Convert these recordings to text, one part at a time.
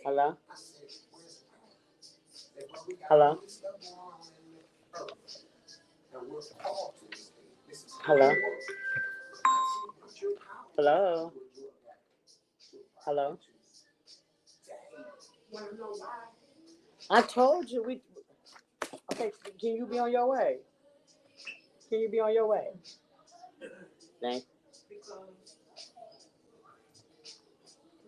Hello? Hello? Hello? Hello? Hello? I told you we. Okay, can you be on your way? Can you be on your way? Thank.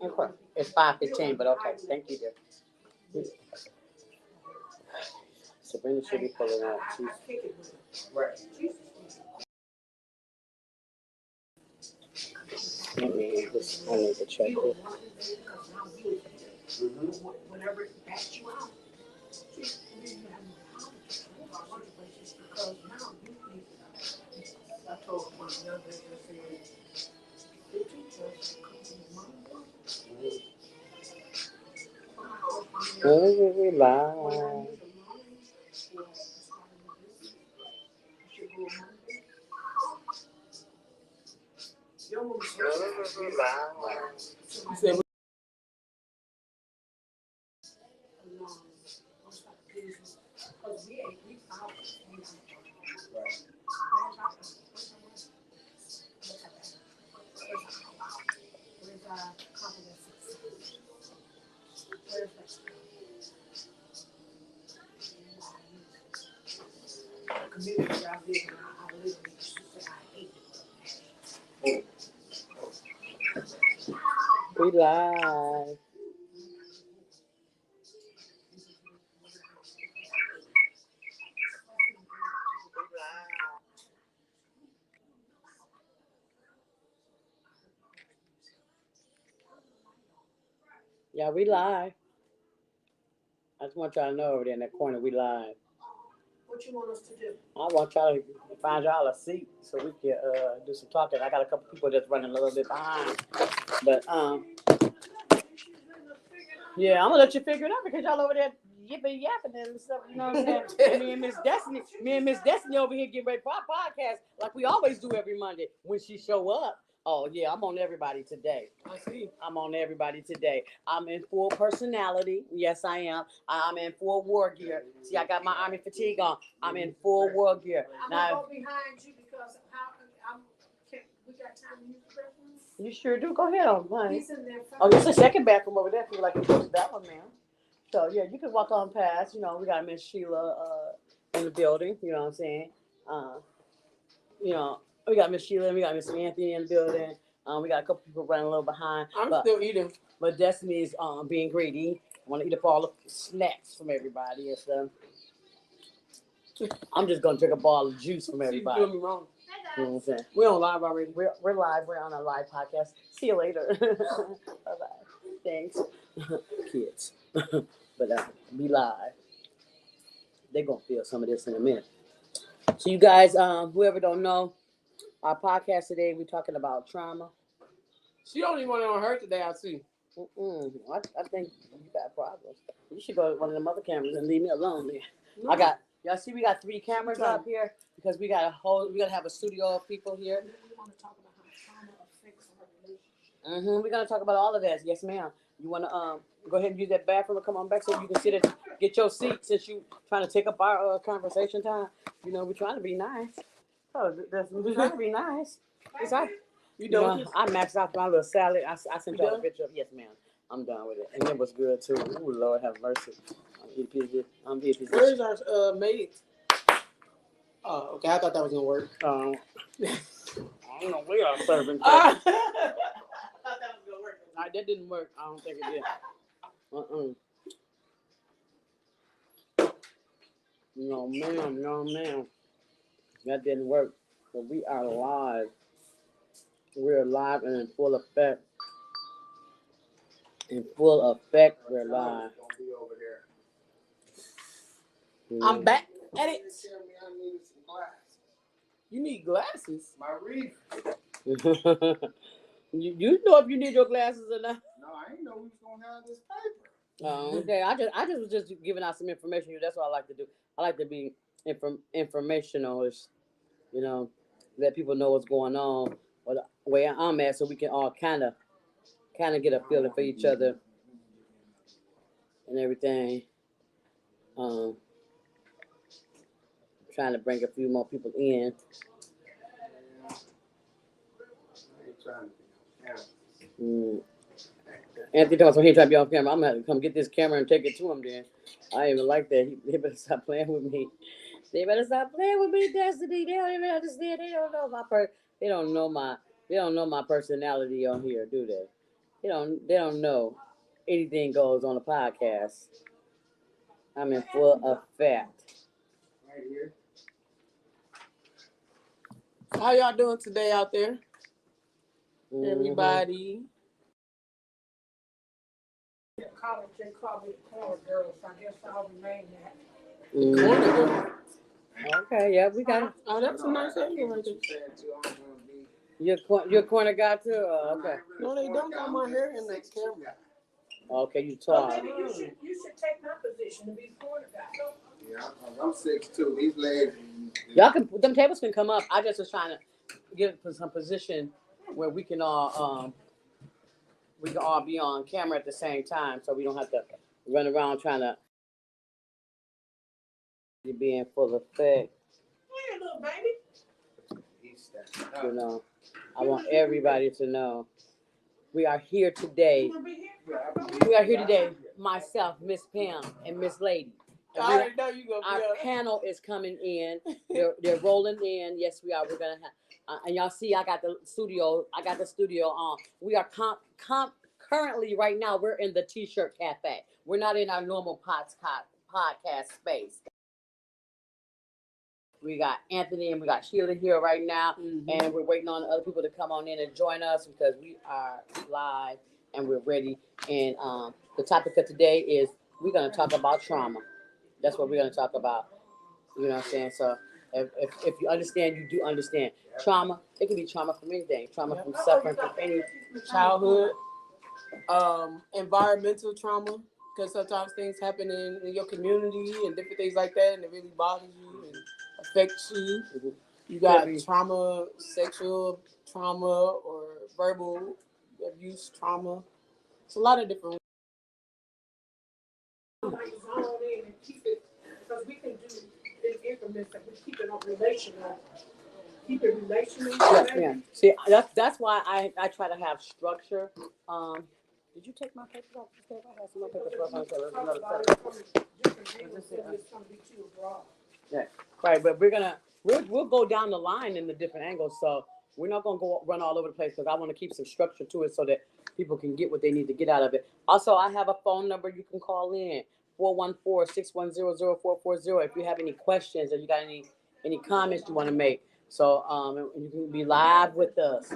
Okay. It's 5:15, but okay. Thank you, dear. Sabrina should be pulling out. Let me just. I need to check it. We live. You said We live. Yeah, we live. I just want y'all to know over there in that corner, we live. what you want us to do? I want y'all to find y'all a seat so we can do some talking. I got a couple people that's running a little bit behind, but yeah, I'm gonna let you figure it out because y'all over there yipping yapping and stuff. You know what I'm saying? Me and Miss Destiny over here getting ready for our podcast like we always do every Monday when she show up. Oh yeah, I'm on everybody today. I see. I'm on everybody today. I'm in full personality. Yes, I am. I'm in full war gear. See, I got my army fatigue on. I'm in full war gear. I'm gonna go behind you because we got time to use the restroom. You sure do. Go ahead on, honey. He's in there first. Oh, there's a second bathroom over there if you would like to go to that one, ma'am. So yeah, you can walk on past. You know, we got Miss Sheila in the building. You know what I'm saying? You know, we got Miss Sheila and we got Miss Anthony in the building. We got a couple people running a little behind. I'm still eating. But Destiny's being greedy. I want to eat up all the snacks from everybody and stuff. I'm just gonna drink a bottle of juice from everybody. You doing me wrong. You know what I'm saying? We're on live already. We're live. We're on a live podcast. See you later. Bye bye. Thanks, kids. But be live. They're gonna feel some of this in a minute. So you guys, whoever don't know, our podcast today, we're talking about trauma. She only went on her today, I see. I think you got problems. You should go to one of them other cameras and leave me alone there. No. Y'all see we got 3 cameras up here because we gotta have a studio of people here. We want to talk about how trauma affects our relationship. We're gonna talk about all of that. Yes, ma'am. You wanna go ahead and use that bathroom and come on back so you can sit and get your seat since you trying to take up our conversation time. You know, we're trying to be nice. Oh, we're trying to be nice. It's like, You done? I maxed out my little salad. I sent y'all a picture of. Yes, ma'am. I'm done with it, and it was good too. Ooh, Lord have mercy. I'm eating. Where's our maid? Oh, okay. I thought that was gonna work. I don't know where I'm serving. I thought that was gonna work. That didn't work. I don't think it did. No, ma'am. That didn't work. But we are live. We're live and in full effect. In full effect, we're live. I'm back at it. You need glasses. My reef. you know if you need your glasses or not. No, I didn't know we was gonna have this paper. Okay. I just was just giving out some information. That's what I like to do. I like to be informational, you know, let people know what's going on or where I'm at, so we can all kind of get a feeling for each other. and everything. Trying to bring a few more people in. Anthony told us when he tried to be on camera, I'm gonna have to come get this camera and take it to him then. I ain't even like that. They better stop playing with me. They better stop playing with me, Destiny. They don't even understand. They don't know they don't know my personality on here, do they? They don't know anything goes on a podcast. I'm in full effect. Right here. How y'all doing today out there? Mhm. Everybody. College, they call me the corner girl, so I guess I'll remain that. Mhm. Corner girl. Okay, yeah, we got it. Oh, that's a nice area right there. You're a corner guy too? Oh, okay. No, they don't got my hair in the camera. Okay, you So tall. maybe you should take my position to be the corner guy. Yeah, I'm 6'2". These legs. Y'all can them tables can come up. I just was trying to get some position where we can all be on camera at the same time, so we don't have to run around trying to be in full effect. Hey, little baby. You know, I want everybody to know we are here today. You gonna be here? We are here today. Myself, Miss Pam, and Miss Lady. And I already know you gonna our be up. panel is coming in. They're rolling in. Yes, we are. We're gonna have, and y'all see, I got the studio on. We are currently right now. We're in the T-shirt cafe. We're not in our normal podcast space. We got Anthony and we got Sheila here right now, and we're waiting on other people to come on in and join us because we are live and we're ready. And the topic of today is we're gonna talk about trauma. That's what we're gonna talk about. You know what I'm saying? So if you understand, you do understand. Trauma, it can be trauma from anything. Trauma from suffering from any Childhood, environmental trauma, because sometimes things happen in your community and different things like that, and it really bothers you and affects you. Mhm. You got Could be. trauma, sexual trauma, or verbal abuse trauma. It's a lot of different. Like zone in and keep it, because we can do in increments and we keep it on relational. Keep it relational. Yeah. See, that's why I try to have structure. Did you take my papers off the table? I have some more papers left on the table. There's another set. It's gonna be too broad. Right, but we'll go down the line in the different angles. So we're not gonna go run all over the place because I want to keep some structure to it so that people can get what they need to get out of it. Also, I have a phone number you can call in 414-610-0440 if you have any questions or you got any comments you want to make. So you can be live with us.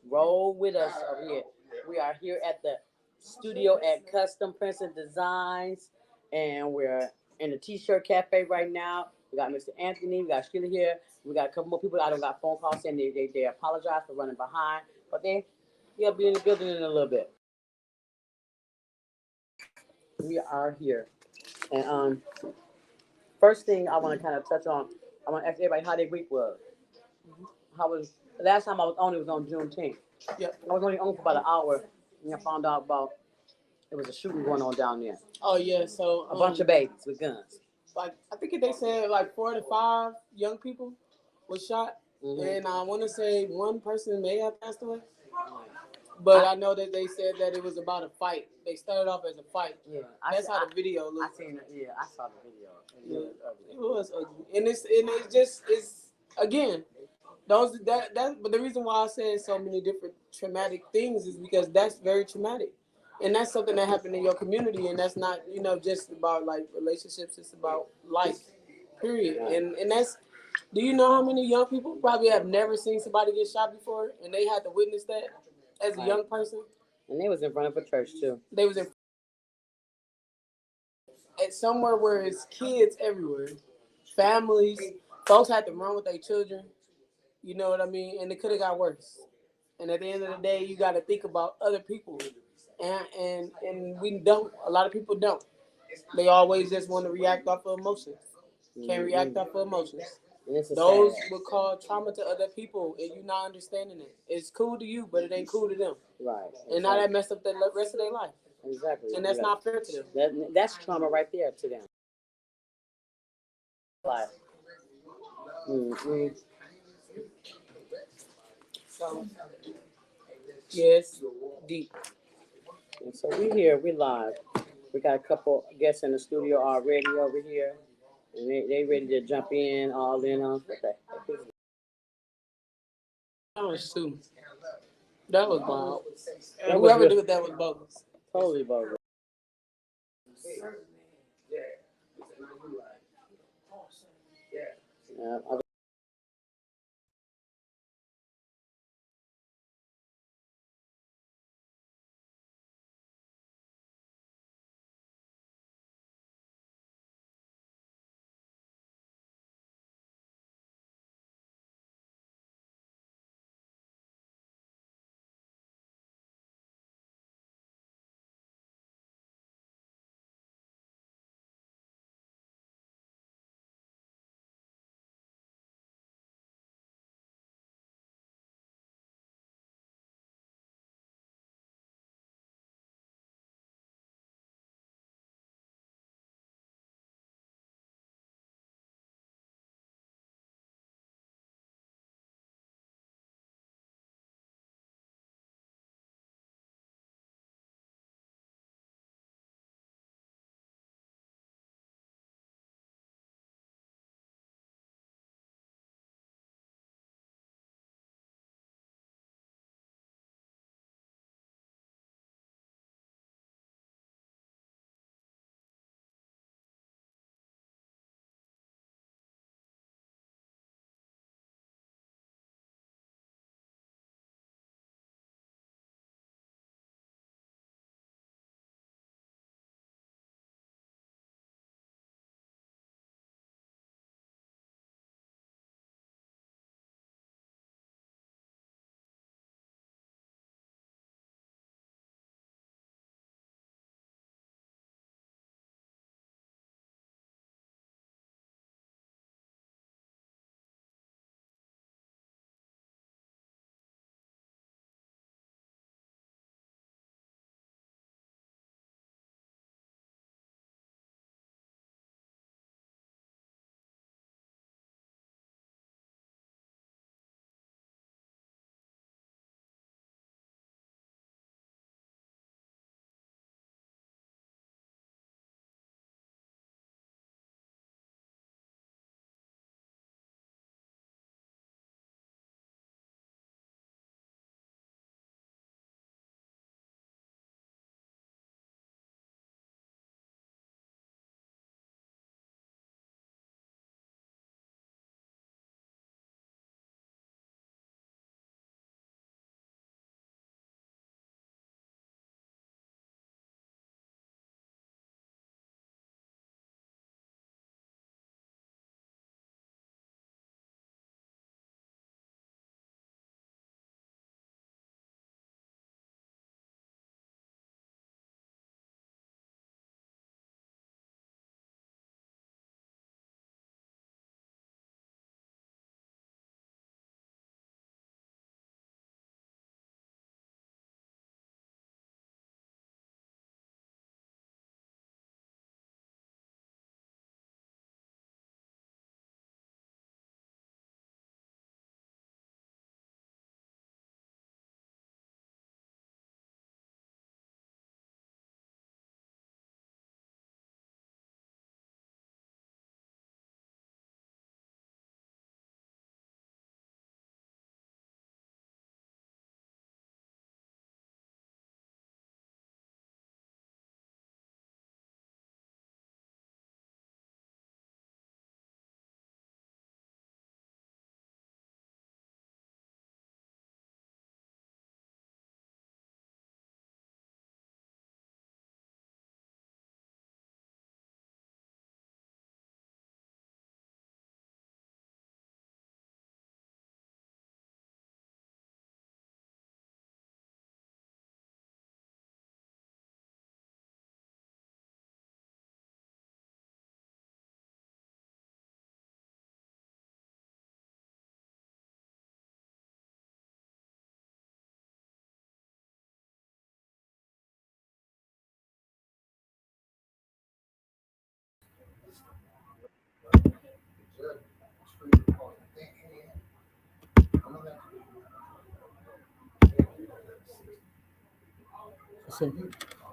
Roll with us over here. We are here at the studio at Custom Prints and Designs, and we're in the T-shirt cafe right now. We got Mr. Anthony, we got Sheila here, we got a couple more people. I don't got phone calls saying they apologize for running behind, but they'll be in the building in a little bit. We are here, and first thing I want to kind of touch on, I want to ask everybody how their week was. How was the last time I was on? It was on Juneteenth. Yep. I was only on for about an hour, and I found out about there was a shooting going on down there. Oh yeah, so A bunch of babies with guns. like I think they said like 4 to 5 young people was shot, Mm-hmm. and I want to say one person may have passed away. But I know that they said that it was about a fight. They started off as a fight. Yeah, That's how the video I looked. seen it. Yeah, I saw the video. It was ugly, and it's again those that but the reason why I said so many different traumatic things is because that's very traumatic, and that's something that happened in your community, and that's not just about like relationships. It's about life, period. And that's. Do you know how many young people probably have never seen somebody get shot before, and they had to witness that as a young person? And they was in front of a church too. They was at somewhere where it's kids everywhere, families, folks had to run with their children. You know what I mean? And it could have got worse. And at the end of the day, you got to think about other people, and we don't. A lot of people don't. They always just want to react off of emotions. Can't react off of emotions. And it's a Those sad. would cause trauma to other people, and you not understanding it. It's cool to you, but it ain't cool to them. Right. And now that messed up the rest of their life, Exactly. and that's not fair to them. That's trauma right there to them. Life. Mm-hmm. So, yes, deep. And so we here, we live. We got a couple guests in the studio already over here, and they ready to jump in, all in on. What the heck is That was too. That was wild. That And was whoever real- did that was bogus. totally bogus? Yeah,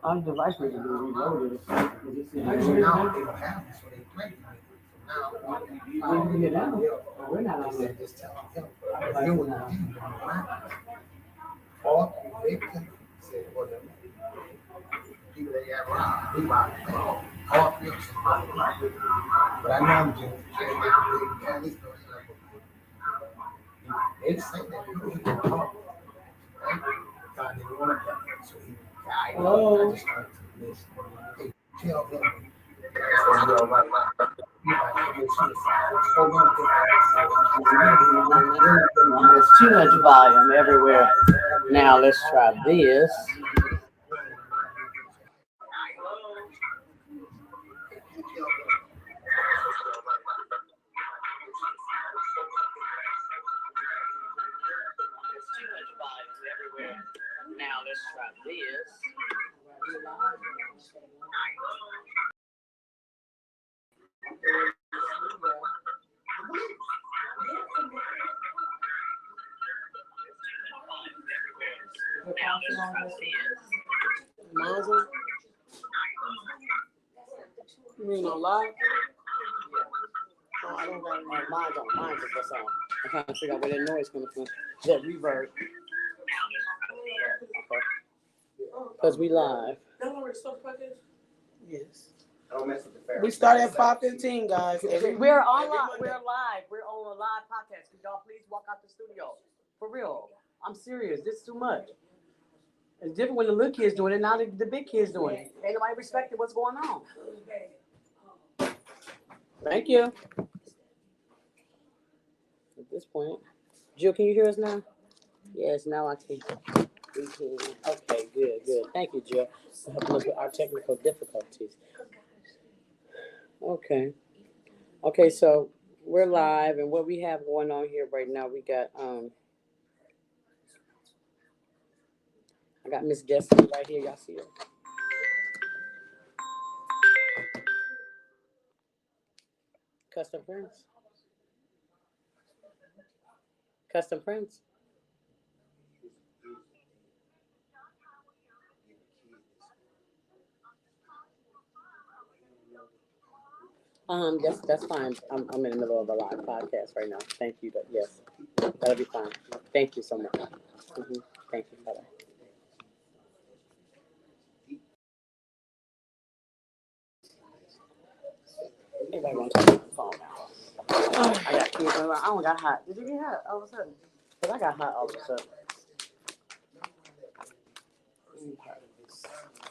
On the device we can do reloaded. So now they don't have it, so they play. Now, When you get down, we're not on they there. just tell them, you doing it. Or they can say, well, people that got robbed, they robbed. All three of them. But I know I'm just at least they say that he can talk. God didn't want to so he died. I just started to listen. Hey, tell them. So you're right. You might commit suicide. Hold on. There's too much volume everywhere. Now let's try this. Now let's try this. Mine's on. You mean on live? Oh, I don't got it. Mine's on. Mine's just that's all. I'm trying to figure out where that noise coming from. That reverb. Because we live. That one stuff like this? Yes. I don't mess with the fair. We start at 5:15, guys. We're on live. We're live. We're on a live podcast. Could y'all please walk out the studio? For real. I'm serious. This is too much. It's different when the little kids doing it. Now the big kids doing it. Ain't nobody respecting what's going on. Thank you. At this point, Jill, can you hear us now? Yes, now I can. We can. Okay, good. Thank you, Jill, for helping us with our technical difficulties. Okay, so we're live, and what we have going on here right now, we got I got Miss Destiny right here. Y'all see her? Custom Prints. Custom Prints. Yes, that's fine. I'm in the middle of a live podcast right now. Thank you, but yes, that'll be fine. Thank you so much. Thank you. Bye-bye. Everybody wants to talk on the phone now. I got kids around. I don't got hot. Did you get hot all of a sudden? Because I got hot all of a sudden.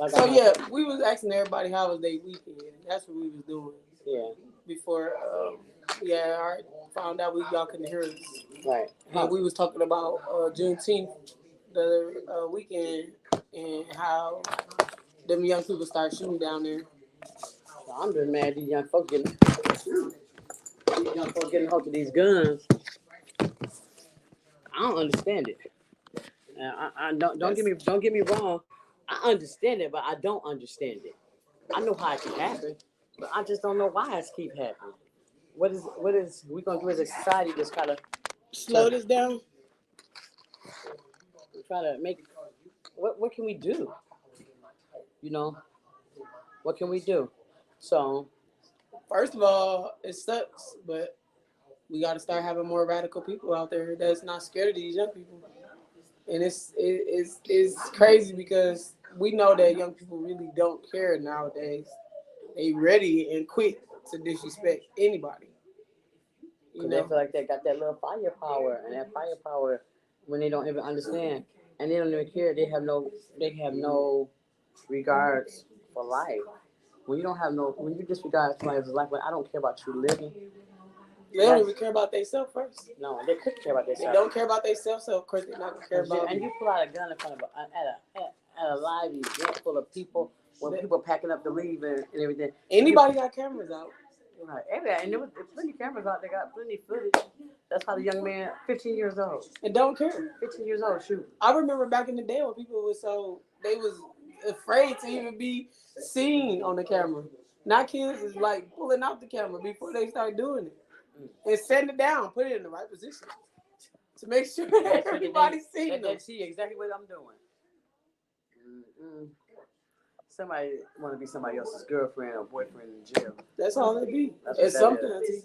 So yeah, we was asking everybody how was their weekend. That's what we was doing. Yeah. Before I found out y'all couldn't hear us. Right. And we was talking about Juneteenth the weekend and how them young people start shooting down there. I'm just mad these young folks getting hold of these guns. I don't understand it. I don't get me wrong. I understand it, but I don't understand it. I know how it can happen, but I just don't know why it keep happening. What is we gonna do as a society? Just kind of slow this down. Try to make what can we do? You know, what can we do? So, first of all, it sucks, but we got to start having more radical people out there that's not scared of these young people. And it's crazy because we know that young people really don't care nowadays. They ready and quick to disrespect anybody. You know, they feel like they got that little firepower, and that firepower when they don't even understand, and they don't even care. They have no regards for life. When you disregard somebody's life, when I don't care about you living. They don't even care about themselves first. No, they could care about themselves. They don't care about themselves, so of course they're not gonna care about. And you pull out a gun in front of at a live event full of people, when people are packing up to leave and everything. Anybody got cameras out? Right, and there was plenty of cameras out. They got plenty of footage. That's how the young man, 15 years old, and don't care. 15 years old, shoot. I remember back in the day when people were they was afraid to even be seen on the camera. Now kids is like pulling out the camera before they start doing it. And setting it down, put it in the right position to make sure everybody's seeing them. They see exactly what I'm doing. Mm-mm. Somebody want to be somebody else's girlfriend or boyfriend in jail. That's all it be. That's what It's that something. is. Auntie.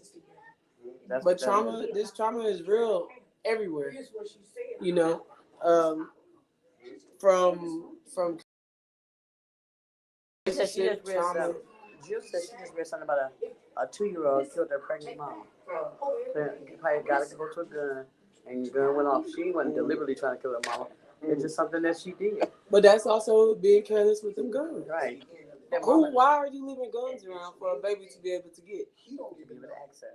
That's But what that trauma, is. this trauma is real everywhere. Here's what she said. You know, from She said she just read trauma. something. Jill said she just read something about a 2-year-old killed her pregnant mom. Probably got to go to a gun, and the gun went off. She wasn't deliberately trying to kill her mama. It's just something that she did. But that's also being careless with them guns. Right. That Who? mama Why are you leaving guns around for a baby to be able to get? give it access.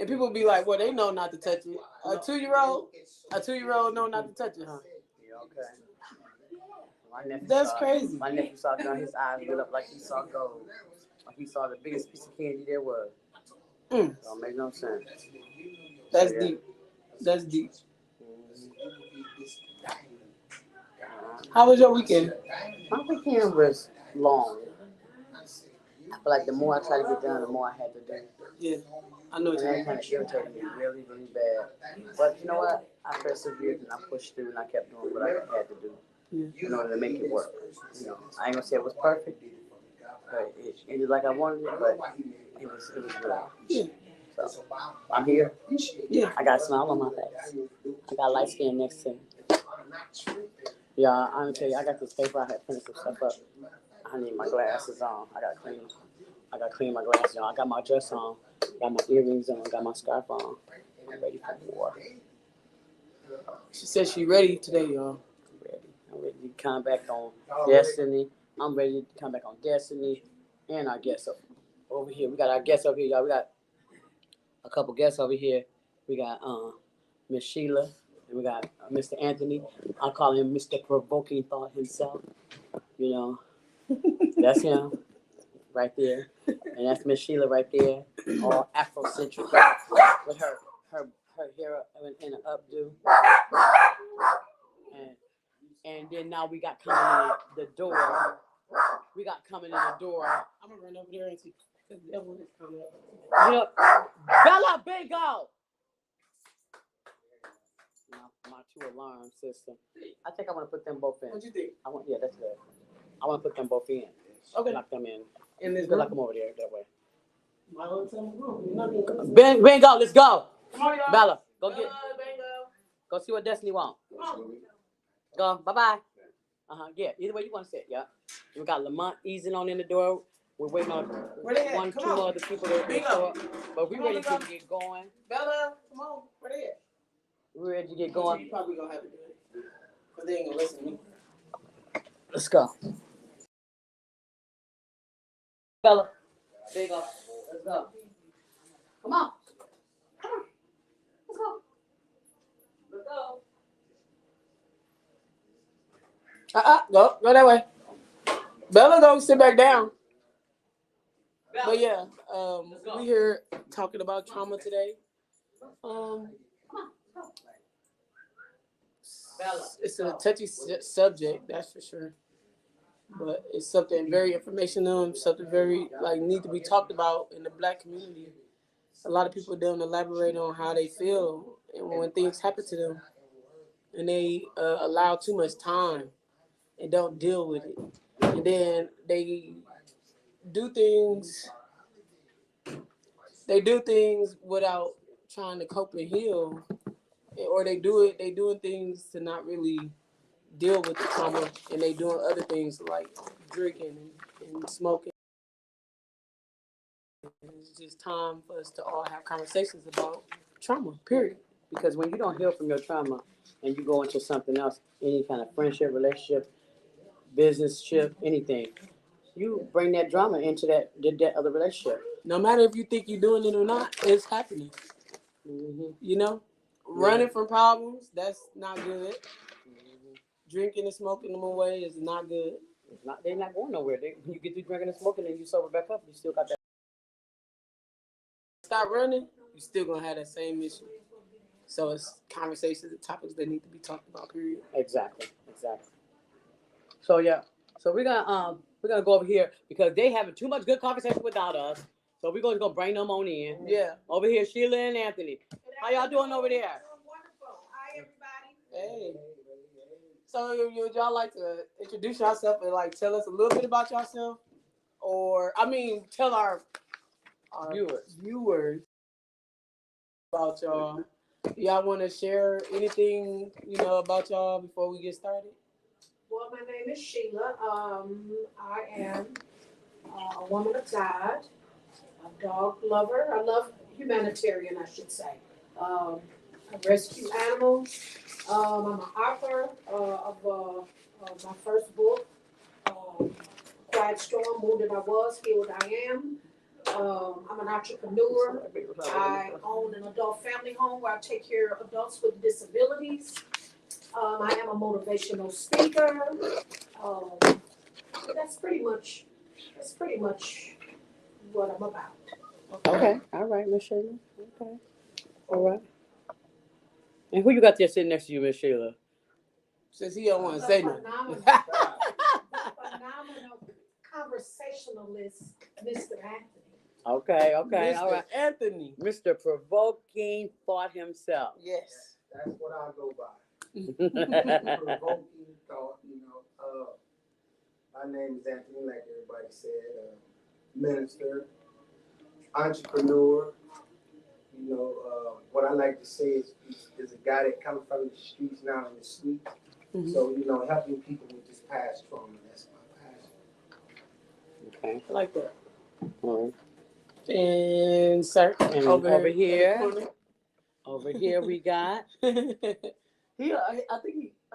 And people be like, "Well, they know not to touch it." A 2-year-old know not to touch it, huh? Yeah, okay. My nephew That's saw, crazy. My nephew saw a gun. His eyes lit up like he saw gold. Like he saw the biggest piece of candy there was. Mm. Don't make no sense. That's Yeah. deep. That's deep. Mm-hmm. How was your weekend? My weekend was long. I feel like the more I try to get done, the more I had to do. Yeah, I know And what you that mean. kind of irritated me really, really bad. But you know what? I persevered and I pushed through and I kept doing what I had to do Yeah. in order to make it work. You know, I ain't gonna say it was perfect, but it ended like I wanted it, but it was good. Yeah. So I'm here. Yeah. I got a smile on my face. I got light skin next to me. Yeah, I'm gonna tell you, I got this paper. I had printed some stuff up. I need my glasses on. I gotta clean my glasses on. I got my dress on. Got my earrings on. Got my scarf on. I'm ready for war. She said she ready today, y'all. I'm ready to come back on Destiny. I'm ready to come back on Destiny. And our guests over here. We got our guests over here, y'all. We got a couple guests over here. We got Miss Sheila. And we got Mr. Anthony. I call him Mr. Provoking Thought himself. You know, that's him right there. And that's Miss Sheila right there. All Afrocentric with her hair in an updo. And then now we got coming in the door. We got coming in the door. I'm gonna run over there and see. Cause that one is coming up. You know, Bella Bingo. My 2 alarm system. I think I want to put them both in. What you think? Yeah, that's good. I want to put them both in. Okay. Knock them in. In this Lock room? them over there that way. My whole time room. You're not gonna- Bingo, let's go. Come on, y'all. Bella, Bingo. go see what Destiny wants. Come on. Go, bye-bye. Yeah, either way you want to sit, yeah. We got Lamont easing on in the door. We're waiting on Where they at? 1, Come 2 on. other people to Bingo. show up. But we Come on, ready to Bingo. get going. Bella, come on. Where they at? We're ready to get You going. probably gonna have to do it. Cause they ain't gonna listen to me. Let's go. Bella, Bingo, let's go. Come on. Come on. Let's go. Let's go. Go that way. Bella, go sit back down. But yeah, we here talking about trauma today. It's a touchy subject, that's for sure. But it's something very informational and something very need to be talked about in the Black community. A lot of people don't elaborate on how they feel and when things happen to them, and they allow too much time and don't deal with it, and then they do things. They do things without trying to cope and heal, or they doing things to not really deal with the trauma, and they doing other things like drinking and smoking. It's just time for us to all have conversations about trauma, period. Because when you don't heal from your trauma and you go into something else, any kind of friendship, relationship, business ship, anything, you bring that drama into that other relationship. No matter if you think you're doing it or not, it's happening. Mm-hmm. You know, running from problems, that's not good. Mm-hmm. Drinking and smoking them away is not good. They're not going nowhere. When you get through drinking and smoking and you sober back up, you still got that. Stop running, you're still gonna have that same issue. So it's conversations and topics that need to be talked about. Period. Exactly. So yeah, so we're gonna go over here because they having too much good conversation without us. So we're gonna go bring them on in. Yeah. Over here, Sheila and Anthony. How y'all doing over there? Wonderful. Hi, everybody. Hey. So would y'all like to introduce yourself and like tell us a little bit about yourself, or I mean, tell our viewers about y'all. Y'all want to share anything about y'all before we get started? Well, my name is Sheila. I am a woman of God, a dog lover. I love humanitarian, I should say. I rescue animals. I'm an author of my first book, Quiet Storm, Wounded I Was, Healed I Am. I'm an entrepreneur. I own an adult family home where I take care of adults with disabilities. I am a motivational speaker. That's pretty much what I'm about. Okay. All right, Miss Sheila. Okay. All right. And who you got there sitting next to you, Miss Sheila? Since he don't want to say nothing. Phenomenal conversationalist, Mr. Anthony. Okay. Mr. All right. Anthony. Mr. Provoking Thought himself. Yes. That's what I go by. Provoking thought, my name is Anthony, like everybody said, minister, entrepreneur. What I like to say is a guy that comes from the streets now in the streets. Mm-hmm. So, helping people with this past trauma, that's my passion. Okay. I like that. All right. And sir, And over here we got. I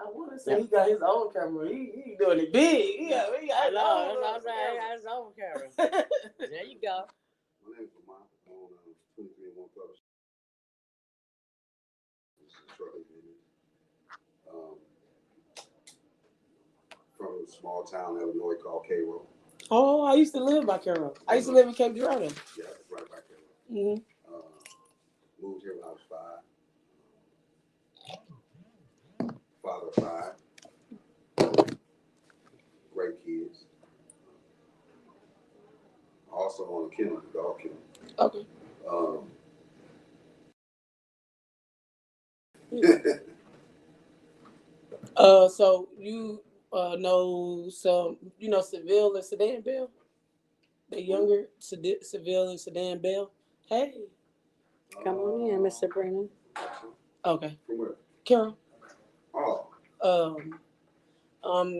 want to say he got his own camera. He doing it big. He got his own. That's what I'm saying. He got his own camera. There you go. My name is Lamont. I own 23 and 1 Publishing. This is shortly from a small town, Illinois, called Cairo. Oh, I used to live by Cairo. I used to live in Cape Girardeau. Yeah, it's right by Cairo. Mm-hmm. Moved here when I was 5. Father of 5. Great kids. Also on a kennel, dog kennel. Okay. So you know some, Seville and Sedan Bell? The younger Seville and Sedan Bell? Hey. Come on in, Miss Sabrina. Okay. From where? Carol. Oh.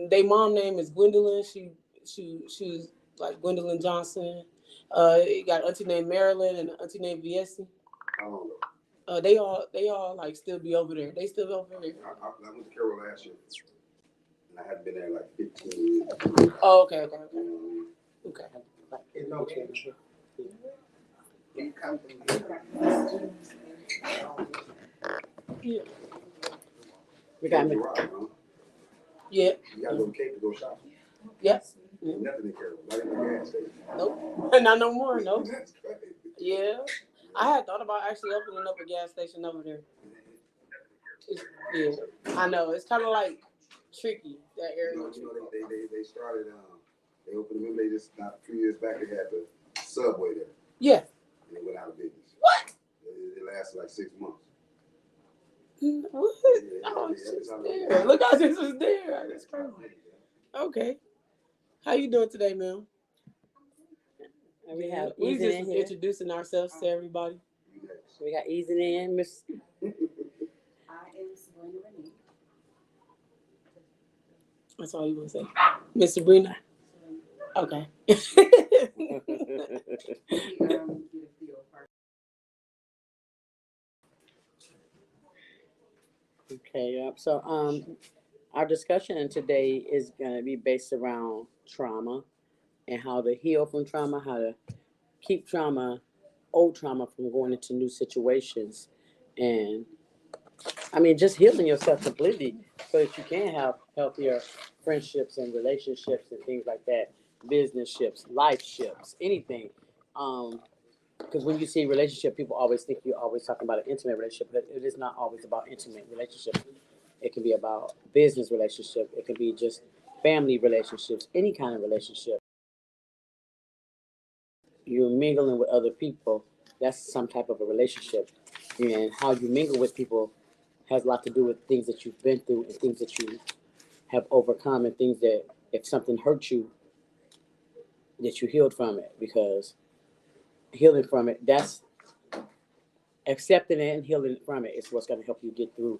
Their mom name is Gwendolyn. She's like Gwendolyn Johnson. You got an auntie named Marilyn and an auntie named Viesi. How long ago? They all like still be over there. They still be over there. I went to Cairo last year, and I hadn't been there like 15 years. Oh, okay. Okay. It's okay. You come to Yeah. We got Cape Girardeau, huh? Yeah. You got to go to Cape to go shopping. Yes. Nothing in Cairo, not even a gas station. Nope. Not no more. Nope. That's crazy. Yeah. I had thought about actually opening up a gas station over there. Yeah. I know. It's kind of like tricky, that area. They started, they opened them, they just, not a few years back, they had the Subway there. Yeah. And it went out of business. What? It lasted like 6 months. What? Yeah, Oh, yeah, it's it's just out there. there. Look, I just was there. That's crazy. Okay. How you doing today, ma'am? And we have We Easing just in was here. introducing ourselves to everybody. We got Easing in, Miss. I am Sabrina Renee. That's all you want to say. Miss Sabrina? Okay. Get a feel first. Okay, yep. So our discussion today is gonna be based around trauma and how to heal from trauma, how to keep old trauma from going into new situations. And I mean just healing yourself completely so that you can have healthier friendships and relationships and things like that, business ships, life ships, anything. Because when you see relationship, people always think you're always talking about an intimate relationship, but it is not always about intimate relationships. It can be about business relationship. It can be just family relationships, any kind of relationship. You're mingling with other people. That's some type of a relationship. And how you mingle with people has a lot to do with things that you've been through and things that you have overcome and things that if something hurt you, that you healed from it, because healing from it, that's accepting it and healing from it is what's going to help you get through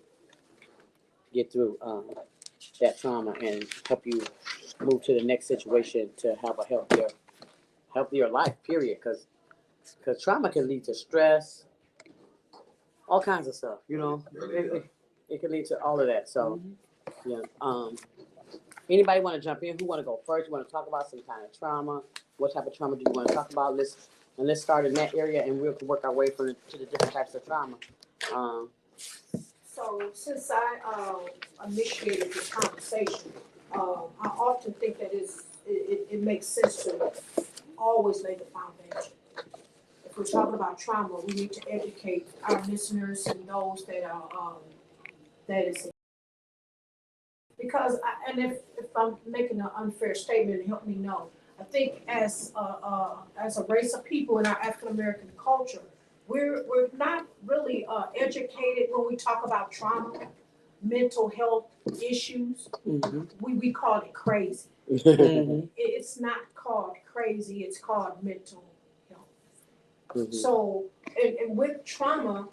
that trauma and help you move to the next situation to have a healthier life, period. Because trauma can lead to stress, all kinds of stuff, you know. It can lead to all of that. So yeah. Anybody want to jump in? Who want to go first? You want to talk about some kind of trauma? What type of trauma do you want to talk about? Let's start in that area, and we'll work our way to the different types of trauma. So since I initiated this conversation, I often think that it makes sense to always lay the foundation. If we're talking about trauma, we need to educate our listeners and those that are that is. Because if I'm making an unfair statement, help me know. I think as a race of people in our African American culture, we're not really educated when we talk about trauma, mental health issues. We call it crazy. It's not called crazy. It's called mental health. So, and with trauma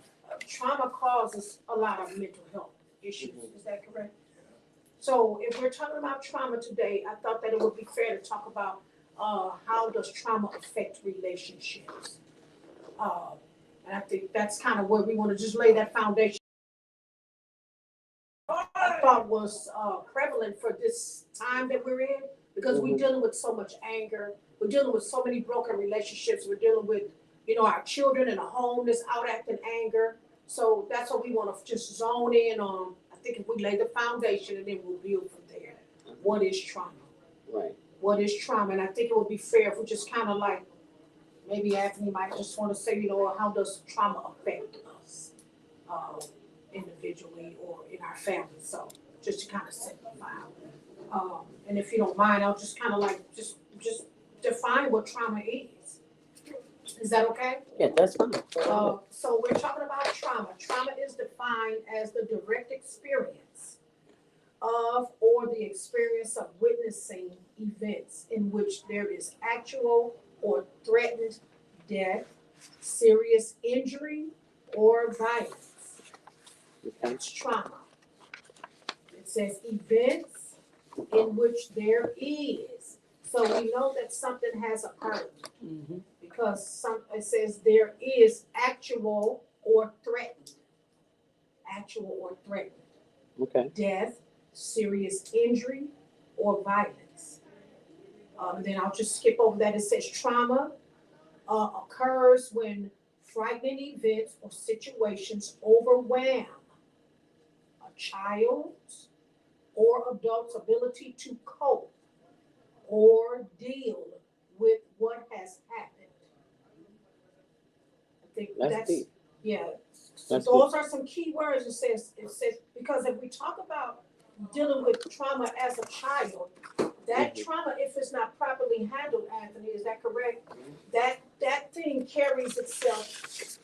causes a lot of mental health issues. Is that correct? So if we're talking about trauma today, I thought that it would be fair to talk about how does trauma affect relationships. And I think that's kind of where we want to just lay that foundation. I thought was prevalent for this time that we're in, because we're dealing with so much anger. We're dealing with so many broken relationships. We're dealing with, our children in a home that's out acting anger. So that's what we want to just zone in on. I think if we lay the foundation and then we'll build from there. What is trauma? Right. What is trauma? And I think it would be fair if we just kind of like, maybe Anthony might just want to say, how does trauma affect us individually or in our families? So just to kind of simplify. And if you don't mind, I'll just kind of like just define what trauma is. Is that okay? Yeah, that's fine. So we're talking about trauma. Trauma is defined as the direct experience of or the experience of witnessing events in which there is actual or threatened death, serious injury, or violence. That's trauma. It says events in which there is. So we know that something has occurred. Because it says there is actual or threatened. Actual or threatened. Okay. Death, serious injury, or violence. Then I'll just skip over that. It says trauma occurs when frightening events or situations overwhelm a child's or adult's ability to cope or deal with what has happened. I think that's deep. Yeah. So That's those are some key words. It says because if we talk about dealing with trauma as a child, that trauma, if it's not properly handled, Anthony, is that correct? That thing carries itself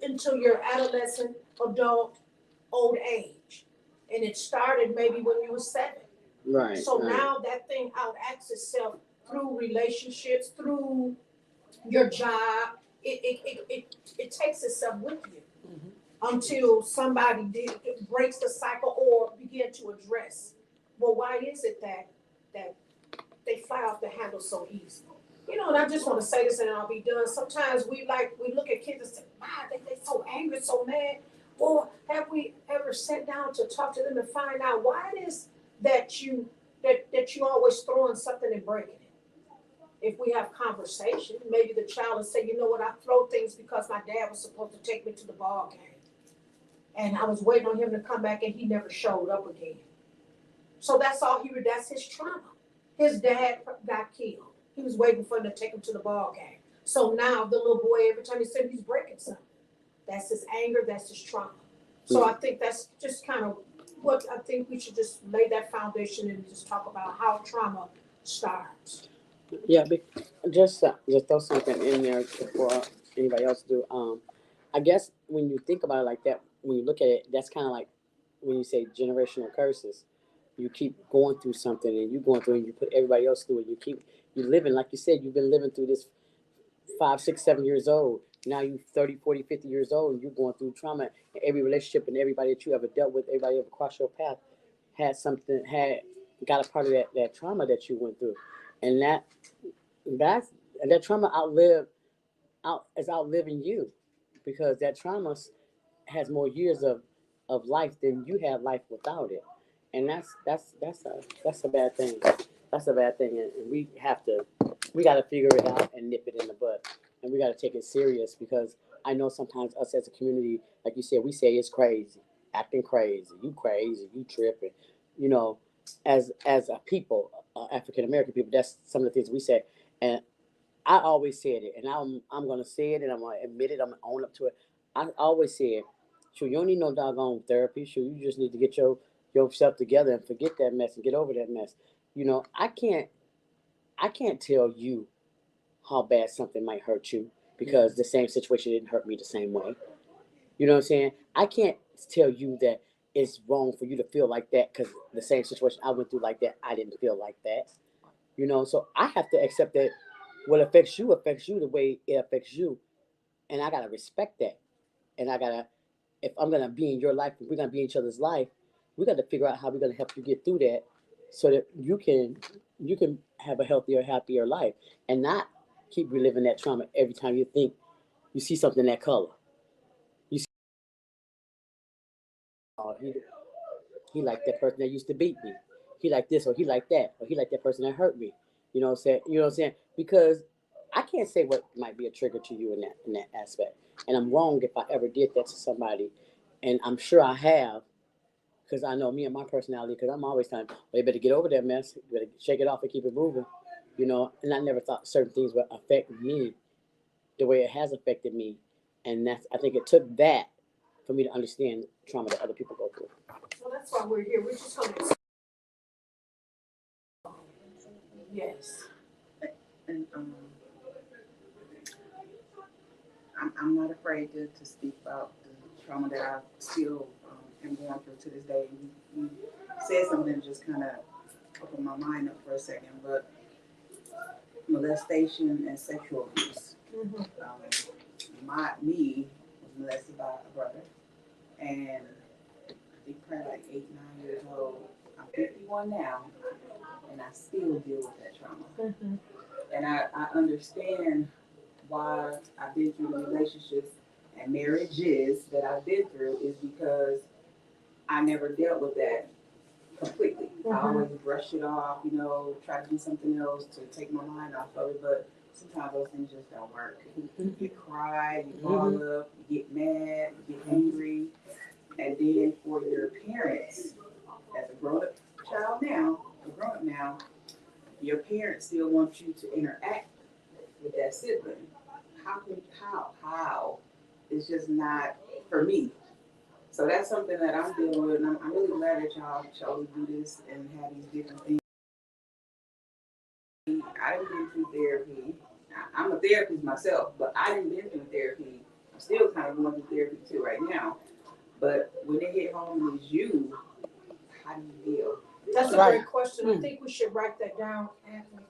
into your adolescent, adult, old age. And it started maybe when you were 7. Right. So now that thing outacts itself through relationships, through your job. It takes itself with you until somebody breaks the cycle or begin to address. Well, why is it that they fly off the handle so easily? And I just want to say this and I'll be done. Sometimes we look at kids and say, wow, they so angry, so mad. Well, have we ever sat down to talk to them and find out why it is that you always throwing something and breaking it? If we have conversation, maybe the child will say, you know what, I throw things because my dad was supposed to take me to the ball game. And I was waiting on him to come back and he never showed up again. So that's his trauma. His dad got killed. He was waiting for him to take him to the ball game. So now the little boy, every time he said he's breaking something, that's his anger, that's his trauma. So I think that's just kind of what I think we should just lay that foundation and just talk about how trauma starts. Yeah, just throw something in there before anybody else do. I guess when you think about it like that, when you look at it, that's kind of like when you say generational curses. you keep going through something, and you going through, and you put everybody else through it. You living, like you said, you've been living through this 5, 6, 7 years old. Now you 30, 40, 50 years old, and you're going through trauma. And every relationship and everybody that you ever dealt with, everybody ever crossed your path, got a part of that trauma that you went through, and that trauma is outliving you, because that trauma has more years of life than you have life without it, and that's a bad thing. That's a bad thing, and we got to figure it out and nip it in the bud, and we got to take it serious, because I know sometimes us as a community, like you said, we say it's crazy, acting crazy, you tripping, you know, as a people, African American people. That's some of the things we say, and I always said it, and I'm gonna say it, and I'm gonna admit it. I'm gonna own up to it. I always said, sure, you don't need no doggone therapy. Sure, you just need to get yourself together and forget that mess and get over that mess. You know, I can't tell you how bad something might hurt you, because the same situation didn't hurt me the same way. You know what I'm saying? I can't tell you that it's wrong for you to feel like that, because the same situation I went through like that, I didn't feel like that. You know, so I have to accept that what affects you the way it affects you, and I gotta respect that. And I gotta, if I'm gonna be in your life, if we're gonna be in each other's life, we got to figure out how we're gonna help you get through that, so that you can have a healthier, happier life, and not keep reliving that trauma every time you think you see something that color. You see, oh, he like that person that used to beat me. He like this, or he like that, or he like that person that hurt me. You know what I'm saying? You know what I'm saying? Because I can't say what might be a trigger to you in that aspect. And I'm wrong if I ever did that to somebody. And I'm sure I have, because I know me and my personality, because I'm always telling, well, you better get over that mess. You better shake it off and keep it moving. You know, and I never thought certain things would affect me the way it has affected me. And I think it took that for me to understand trauma that other people go through. So that's why we're here. We're just gonna. Yes. And I'm not afraid to speak about the trauma that I still am going through to this day. You said something that just kind of opened my mind up for a second, but molestation and sexual abuse. Me was molested by a brother, and I think probably like 8, 9 years old. I'm 51 now, and I still deal with that trauma. And I understand why I've been through the relationships and marriages that I've been through is because I never dealt with that completely. I always brush it off, try to do something else to take my mind off of it, but sometimes those things just don't work. You cry, you ball up, you get mad, you get angry, and then for your parents, as a grown-up now, your parents still want you to interact with that sibling. How? It's just not for me. So that's something that I'm dealing with, and I'm really glad that y'all chose to do this and have these different things. I didn't been through therapy. I'm a therapist myself, but I didn't been through therapy. I'm still kind of going through therapy too right now. But when it hit home as you, how do you deal? That's a great question. I think we should write that down, Anthony.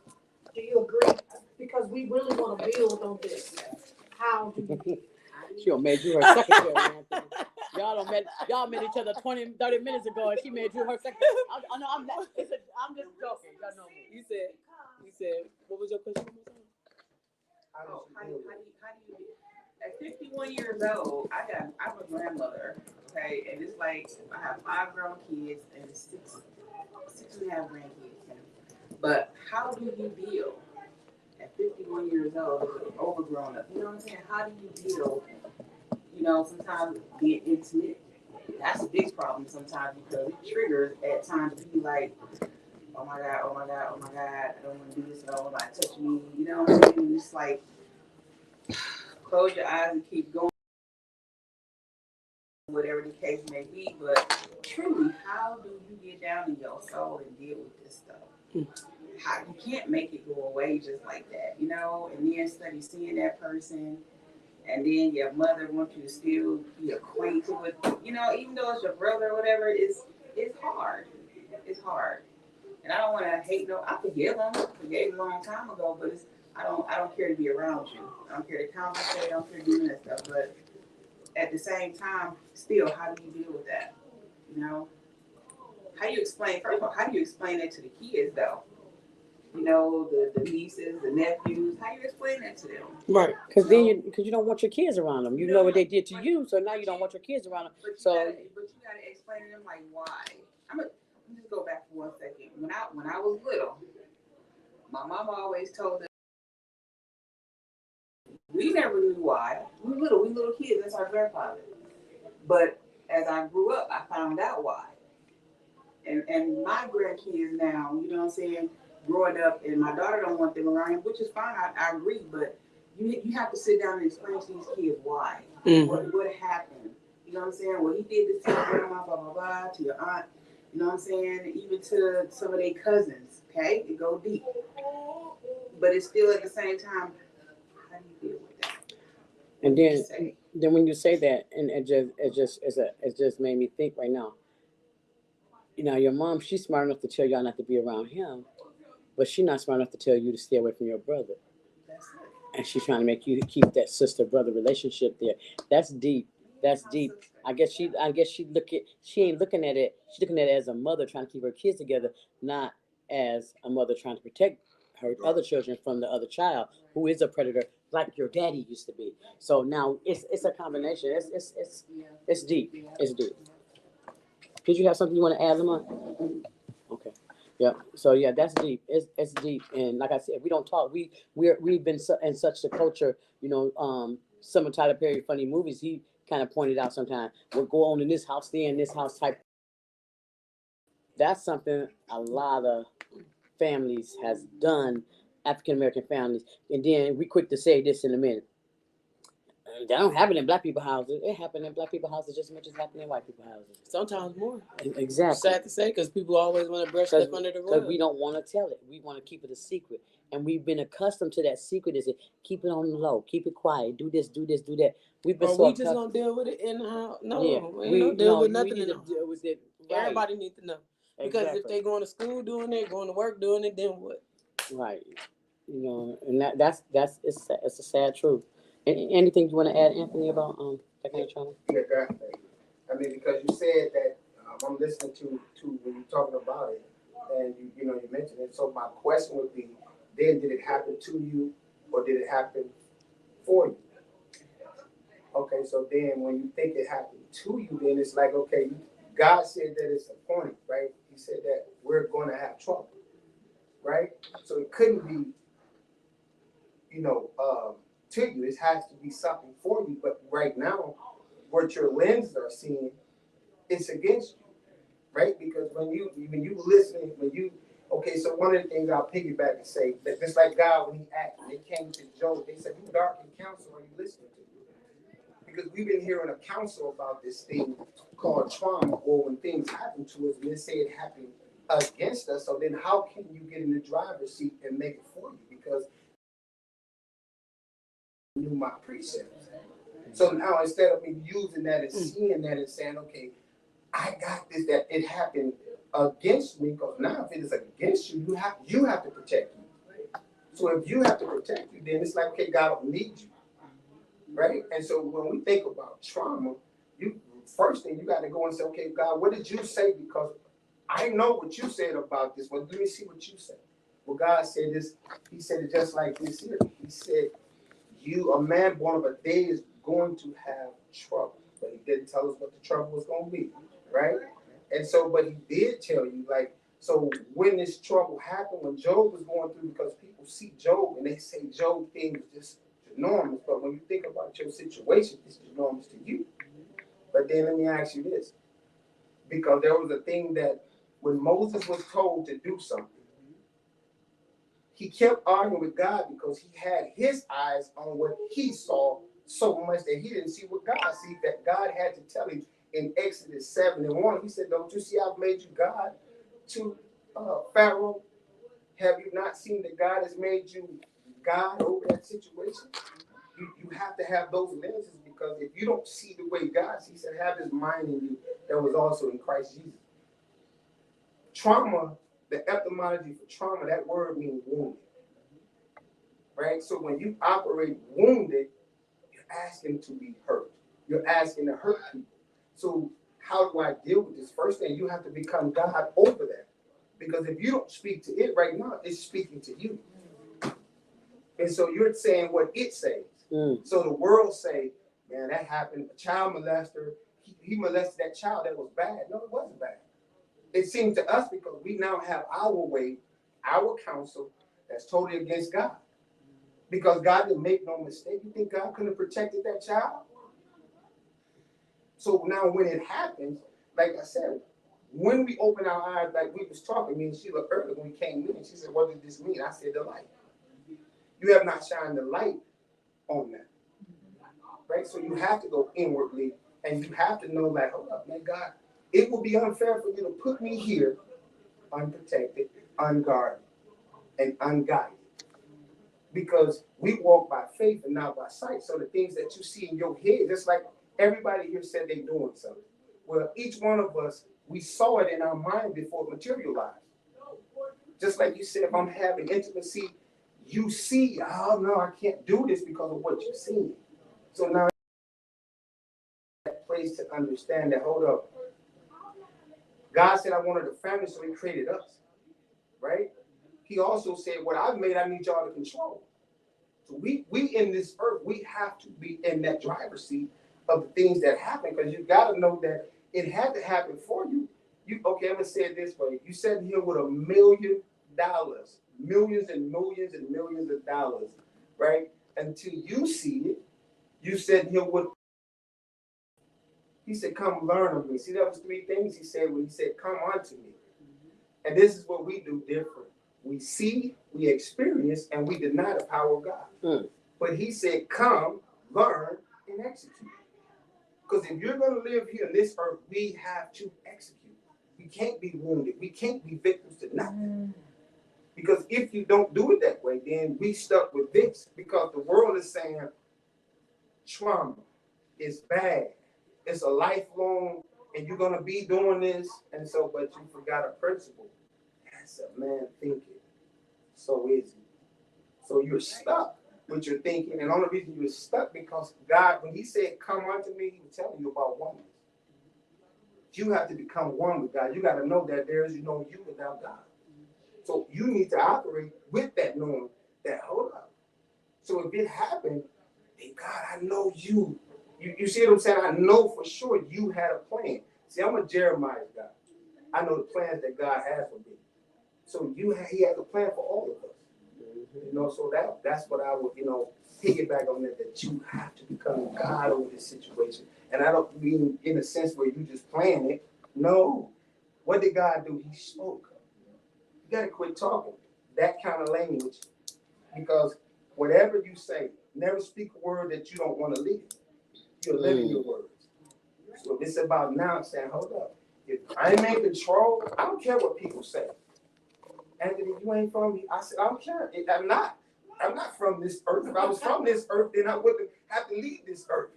Do you agree? Because we really want to build on this. How do you? She done made you her secretary, Anthony. Y'all met each other 20, 30 minutes ago, and she made you her secretary. I'm just joking. Y'all know me. You said, what was your question? How do you at 51 years old, I'm a grandmother, okay, and it's like I have 5 grown kids and six and a half grandkids. But how do you deal at 51 years old, overgrown up? You know what I'm saying? How do you deal? Sometimes being intimate, that's a big problem sometimes because it triggers at times to be like, oh my God, I don't want to do this, I don't want to touch me, you know what I'm saying? And it's like, close your eyes and keep going, whatever the case may be, but truly, how do you get down in your soul and deal with this stuff? How you can't make it go away just like that, and then study seeing that person, and then your mother wants you to still be acquainted with, even though it's your brother or whatever, it's hard. it's hard. And I don't want to hate no. I forgive them. I forgave a long time ago, but I don't care to be around you. I don't care to conversate. I don't care to do that stuff. But at the same time, still, how do you deal with that? You know, how do you explain? First of all, how do you explain that to the kids though? You know, the nieces, the nephews. How you explain that to them? Right. Because then you don't want your kids around them. You know what they did to you, so now you don't want your kids around them. But So you gotta explain to them like why. Let me just go back for 1 second. When I was little, my mama always told us we never knew why. We little kids. That's our grandfather. But as I grew up, I found out why. And my grandkids now, you know what I'm saying, growing up, and my daughter don't want them around him, which is fine. I agree, but you have to sit down and explain to these kids why. What happened. You know what I'm saying? Well, he did this to your grandma, blah, blah, blah, to your aunt. You know what I'm saying? Even to some of their cousins, okay? It go deep. But it's still at the same time, how do you deal with that? and then when you say that, and it just made me think right now. You know, your mom, she's smart enough to tell y'all not to be around him, but she's not smart enough to tell you to stay away from your brother. That's it. And she's trying to make you keep that sister-brother relationship there. That's deep. That's deep. I guess she ain't looking at it. She's looking at it as a mother trying to keep her kids together, not as a mother trying to protect her other children from the other child who is a predator, like your daddy used to be. So now it's a combination. It's deep. It's deep. Did you have something you want to add, Lamont? Okay. Yeah. So yeah, that's deep. It's deep, and like I said, we don't talk. We've been in such a culture. You know, some of Tyler Perry funny movies. He kind of pointed out sometimes we'll go on in this house, stay in this house type. That's something a lot of families has done, African American families, and then we quick to say this in a minute. That don't happen in black people houses. It happen in black people houses just as much as happen in white people houses. Sometimes more. Exactly. Sad to say, because people always want to brush stuff under the rug. Because we don't want to tell it. We want to keep it a secret. And we've been accustomed to that secret. Is it keep it on the low, keep it quiet, do this, do that. We've been we just gonna deal with it in the house. No, yeah, we don't deal with nothing in in the the house. deal with it. Right. Everybody needs to know. Because if they going to school doing it, going to work doing it, then what? Right. You know, and that's it's a sad truth. Anything you want to add, Anthony, about that kind of trauma? Yeah, definitely. I mean, because you said that I'm listening to when you're talking about it, and you mentioned it. So my question would be, then did it happen to you, or did it happen for you? Okay, so then when you think it happened to you, then it's like, okay, God said that it's appointed, right? He said that we're going to have trouble, right? So it couldn't be, to you. It has to be something for you. But right now, what your lenses are seeing, it's against you, right? Because when you listening, so one of the things I'll piggyback and say that just like God when He acted, they came to Job. They said, "Who darkened counsel are you listening to?" Because we've been hearing a counsel about this thing called trauma, or when things happen to us, and they say it happened against us. So then, how can you get in the driver's seat and make it for you? Because knew my precepts. So now instead of me using that and seeing that and saying, okay, I got this, that it happened against me, because now if it is against you, you have to protect you. So if you have to protect you, then it's like, okay, God don't need you. Right? And so when we think about trauma, first thing you got to go and say, okay, God, what did you say? Because I know what you said about this. Well, let me see what you said. Well, God said this, He said it just like this here. He said, a man born of a day is going to have trouble. But He didn't tell us what the trouble was going to be, right? And so, but He did tell you, so when this trouble happened, when Job was going through, because people see Job and they say Job thing is just enormous, but when you think about your situation, it's enormous to you. But then let me ask you this, because there was a thing that when Moses was told to do something, he kept arguing with God because he had his eyes on what he saw so much that he didn't see what God sees, that God had to tell him in Exodus 7:1. He said, don't you see I've made you God to Pharaoh? Have you not seen that God has made you God over that situation? You have to have those lenses, because if you don't see the way God sees, He said, have His mind in you that was also in Christ Jesus. Trauma, the etymology for trauma, that word means wounded. Right? So when you operate wounded, you're asking to be hurt. You're asking to hurt people. So how do I deal with this? First thing, you have to become God over that. Because if you don't speak to it right now, it's speaking to you. And so you're saying what it says. So the world say, man, that happened. A child molester, he molested that child. That was bad. No, it wasn't bad. It seems to us because we now have our way, our counsel that's totally against God. Because God didn't make no mistake. You think God couldn't have protected that child? So now when it happens, like I said, when we open our eyes, like we was talking, me and Sheila earlier when we came in, she said, what does this mean? I said, the light. You have not shined the light on that. Right? So you have to go inwardly and you have to know, like, hold up, man, God, it will be unfair for you to put me here unprotected, unguarded, and unguided. Because we walk by faith and not by sight. So the things that you see in your head, just like everybody here said they're doing something. Well, each one of us, we saw it in our mind before it materialized. Just like you said, if I'm having intimacy, you see, oh no, I can't do this because of what you've seen. So now that place to understand that, hold up. God said I wanted a family, so he created us. Right? He also said, what I've made, I need y'all to control. So we in this earth, we have to be in that driver's seat of the things that happen, because you got to know that it had to happen for you. Okay, I'm going to say it this way. You sat here with $1 million, millions and millions and millions of dollars, right? Until you see it, you sat here with, he said, come learn of me. See, that was 3 things he said when he said, come unto me. And this is what we do different. We see, we experience, and we deny the power of God. But he said, come, learn, and execute. Because if you're going to live here on this earth, we have to execute. We can't be wounded. We can't be victims to nothing. Because if you don't do it that way, then we stuck with this. Because the world is saying trauma is bad. It's a lifelong, and you're going to be doing this. And so, but you forgot a principle. That's a man thinking. So is he. So you're stuck with your thinking. And the only reason you're stuck because God, when he said, come unto me, he was telling you about oneness. You have to become one with God. You got to know that there is no you without God. So you need to operate with that knowing that, hold up. So if it happened, hey, God, I know you. You see what I'm saying? I know for sure you had a plan. See, I'm a Jeremiah guy. I know the plans that God has for me. So he has a plan for all of us. You know, so that's what I would, piggyback on that you have to become God over this situation. And I don't mean in a sense where you just plan it. No. What did God do? He spoke. You got to quit talking that kind of language, because whatever you say, never speak a word that you don't want to live. You're living your words. So it's about now saying, hold up. If I'm in control, I don't care what people say. Anthony, you ain't from me. I said, I don't care. I'm not from this earth. If I was from this earth, then I wouldn't have to leave this earth.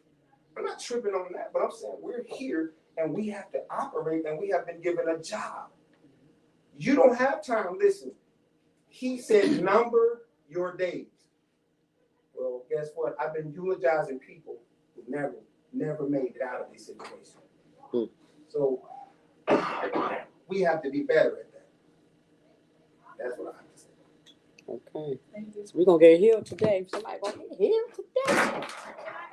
I'm not tripping on that, but I'm saying we're here and we have to operate and we have been given a job. You don't have time. Listen, he said, number your days. Well, guess what? I've been eulogizing people who never made it out of this situation. So we have to be better at that. That's what I have to say. Okay. So we're going to get healed today. Somebody going to get healed today. Can I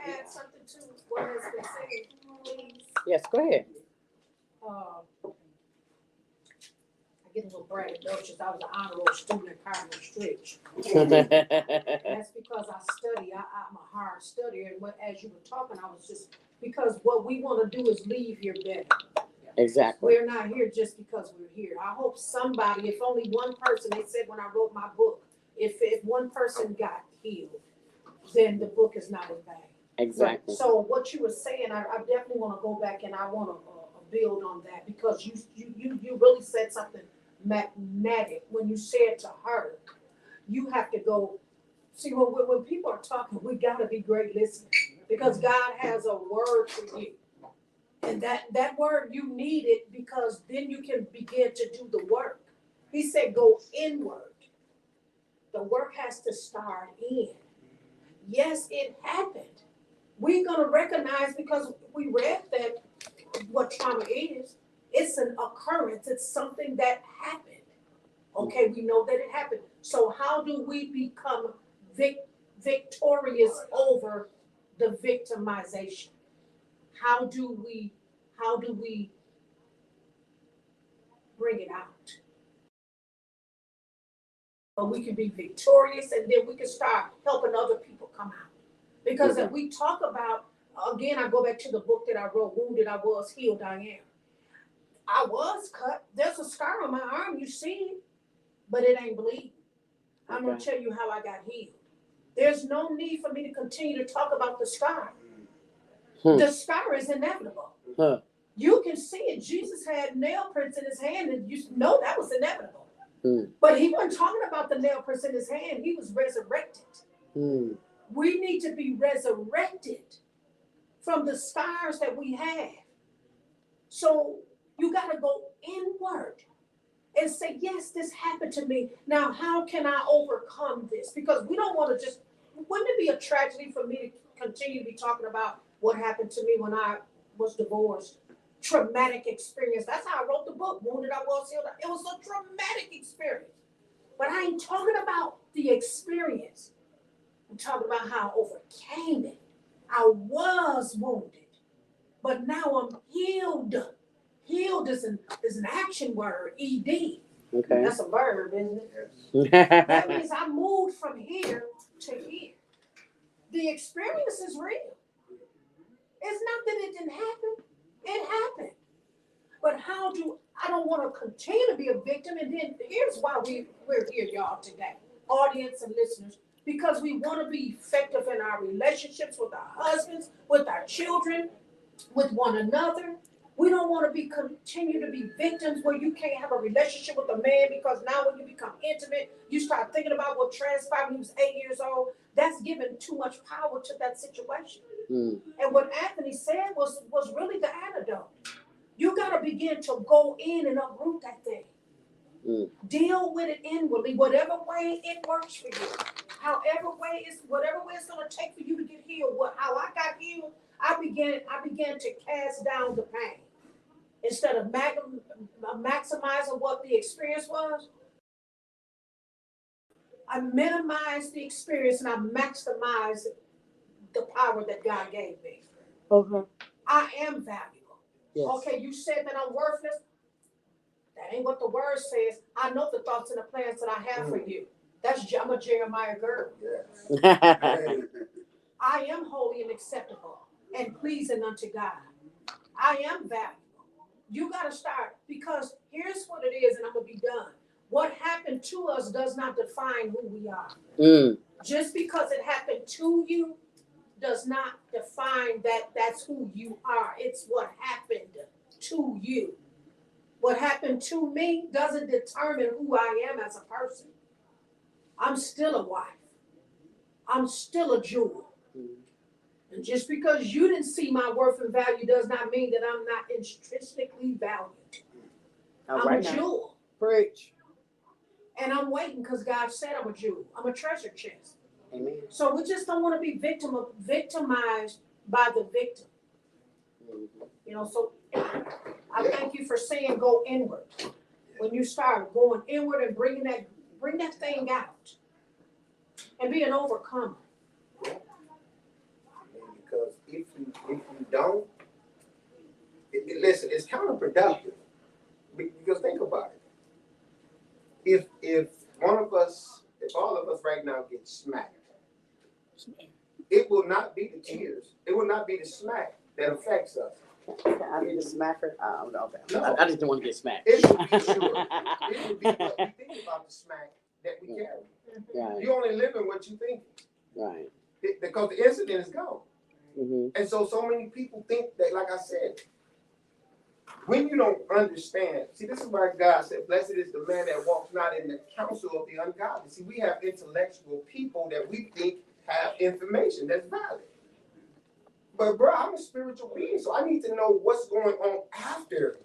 add something to what has been said, please? Yes, go ahead. I get a little braggadocious. I was an honor roll student at Cardinal Stritch. That's because I study. I'm a hard studier. And as you were talking, I was just, because what we want to do is leave here better. Exactly. We're not here just because we're here. I hope somebody, if only one person, they said when I wrote my book, if one person got healed, then the book is not in vain. Exactly. So what you were saying, I definitely want to go back and I want to build on that, because you really said something magnetic when you said to her, you have to go. See, when people are talking, we got to be great listeners, because God has a word for you. And that word you need it because then you can begin to do the work. He said go inward. The work has to start in. Yes, it happened. We're gonna recognize because we read that what trauma is. It's an occurrence. It's something that happened. Okay, we know that it happened. So how do we become victorious over the victimization? How do we bring it out? But we can be victorious and then we can start helping other people come out. Because if we talk about, again, I go back to the book that I wrote, Wounded I Was, Healed I Am. I was cut. There's a scar on my arm, you see it, but it ain't bleeding. I'm going to tell you how I got healed. There's no need for me to continue to talk about the scar. The scar is inevitable. You can see it. Jesus had nail prints in his hand, and you know that was inevitable. But he wasn't talking about the nail prints in his hand. He was resurrected. We need to be resurrected from the scars that we have. So you got to go inward and say, yes, this happened to me. Now, how can I overcome this? Because we don't want to just, wouldn't it be a tragedy for me to continue to be talking about what happened to me when I was divorced? Traumatic experience. That's how I wrote the book, Wounded I Was, Healed. It was a traumatic experience. But I ain't talking about the experience. I'm talking about how I overcame it. I was wounded, but now I'm healed. Healed is an action word, ED. Okay. That's a verb, isn't it? That means I moved from here to here. The experience is real. It's not that it didn't happen. It happened. But I don't want to continue to be a victim. And then here's why we're here, y'all, today, audience and listeners, because we want to be effective in our relationships with our husbands, with our children, with one another. We don't want to continue to be victims where you can't have a relationship with a man because now when you become intimate, you start thinking about what transpired when he was 8 years old. That's giving too much power to that situation. And what Anthony said was really the antidote. You got to begin to go in and uproot that thing. Deal with it inwardly, whatever way it works for you. Whatever way it's going to take for you to get healed. How I got healed, I began to cast down the pain. Instead of maximizing what the experience was, I minimized the experience and I maximized the power that God gave me. Okay. I am valuable. Yes. Okay, you said that I'm worthless. That ain't what the word says. I know the thoughts and the plans that I have for you. I'm a Jeremiah girl. I am holy and acceptable and pleasing unto God. I am valuable. You got to start, because here's what it is, and I'm going to be done. What happened to us does not define who we are. Just because it happened to you does not define that that's who you are. It's what happened to you. What happened to me doesn't determine who I am as a person. I'm still a wife. I'm still a jewel. And just because you didn't see my worth and value does not mean that I'm not intrinsically valued. I'm a jewel. Preach. And I'm waiting because God said I'm a jewel. I'm a treasure chest. Amen. So we just don't want to be victimized by the victim. So I thank you for saying go inward. When you start going inward and bring that thing out and be an overcomer. Because if you don't, listen, it's counterproductive. Because think about it. If all of us right now get smacked, it will not be the tears. It will not be the smack that affects us. I need a smacker. Okay. No. I just don't want to get smacked. It will be sure. It will be what we think about the smack that we carry. Right. You only live in what you think. Right. Because the incident is gone. Mm-hmm. And so many people think that, like I said, when you don't understand, see, this is why God said, blessed is the man that walks not in the counsel of the ungodly. See, we have intellectual people that we think have information that's valid. But bro, I'm a spiritual being, so I need to know what's going on after.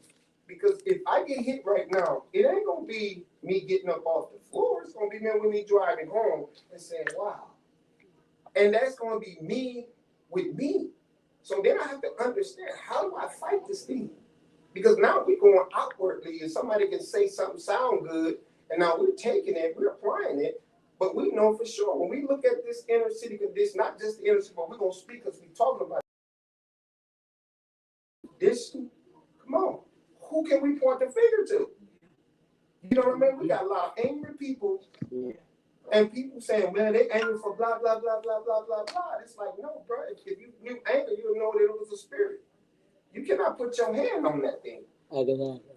Because if I get hit right now, it ain't gonna be me getting up off the floor. It's gonna be me driving home and saying, "Wow," and that's gonna be me with me. So then I have to understand, how do I fight this thing? Because now we're going outwardly, and somebody can say something sound good, and now we're taking it, we're applying it, but we know for sure when we look at this inner city condition, not just the inner city, but we're gonna speak because we're talking about this. Come on, who can we point the finger to? You know what I mean? We got a lot of angry people, and people saying, "Man, they angry for blah blah blah blah blah blah blah." It's like, no, bro. If you knew anger, you would know that it was a spirit. You cannot put your hand on that thing.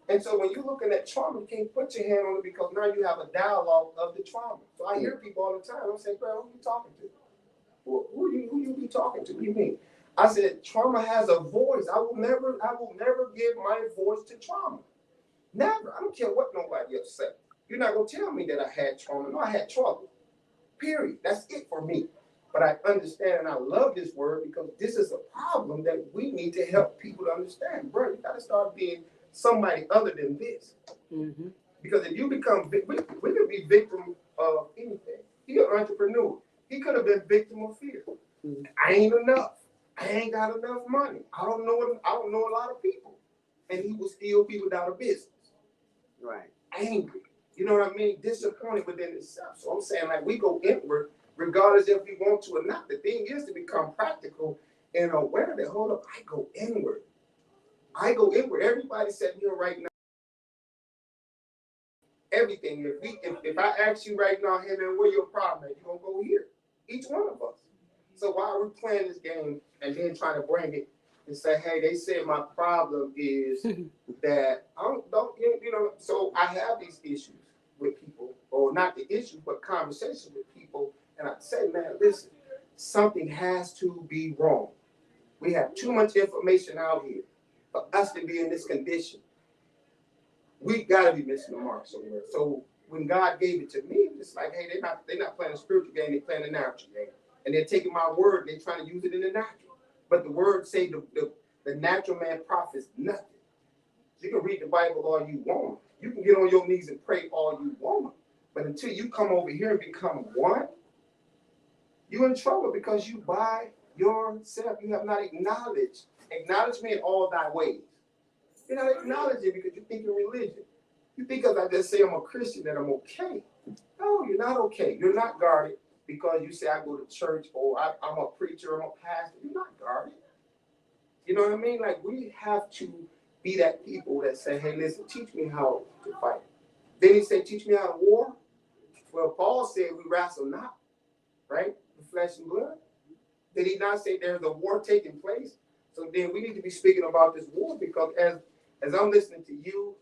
And so when you're looking at trauma, you can't put your hand on it because now you have a dialogue of the trauma. So I hear people all the time. I'm saying, "Bro, who you talking to? Who you be talking to? What do you mean?" I said, trauma has a voice. I will never give my voice to trauma. Never. I don't care what nobody else say. You're not gonna tell me that I had trauma. No, I had trouble. Period. That's it for me. But I understand and I love this word because this is a problem that we need to help people to understand. Bro, you gotta start being somebody other than this. Mm-hmm. Because if you become, we could be victim of anything. He an entrepreneur. He could have been victim of fear. Mm-hmm. I ain't enough. I ain't got enough money. I don't know a lot of people. And he will still be without a business. Right. Angry. You know what I mean? Disappointed within himself. So I'm saying, like, we go inward regardless if we want to or not. The thing is to become practical and aware that, hold up, I go inward. I go inward. Everybody sitting here right now. Everything. If I ask you right now, hey man, where your problem at? You're gonna go here. Each one of us. So why are we playing this game and then trying to bring it and say, hey, they said my problem is that I don't you know, so I have these issues with people, or not the issue, but conversations with people, and I say, man, listen, something has to be wrong. We have too much information out here for us to be in this condition. We gotta be missing the mark somewhere. So when God gave it to me, it's like, hey, they're not playing a spiritual game, they're playing a natural game. And they're taking my word and they're trying to use it in the natural. But the word say the natural man profits nothing. You can read the Bible all you want. You can get on your knees and pray all you want. But until you come over here and become one, you're in trouble because you by yourself. You have not acknowledged. Acknowledge me in all thy ways. You're not acknowledging because you think you're religion. You think because I just say I'm a Christian that I'm okay. No, you're not okay. You're not guarded because you say I go to church or I'm a preacher, I'm a pastor. You're not guarded. You know what I mean? Like, we have to be that people that say, hey, listen, teach me how to fight. Then he said, teach me how to war. Well, Paul said we wrestle not, right? The flesh and blood. Did he not say there's a war taking place? So then we need to be speaking about this war because as I'm listening to you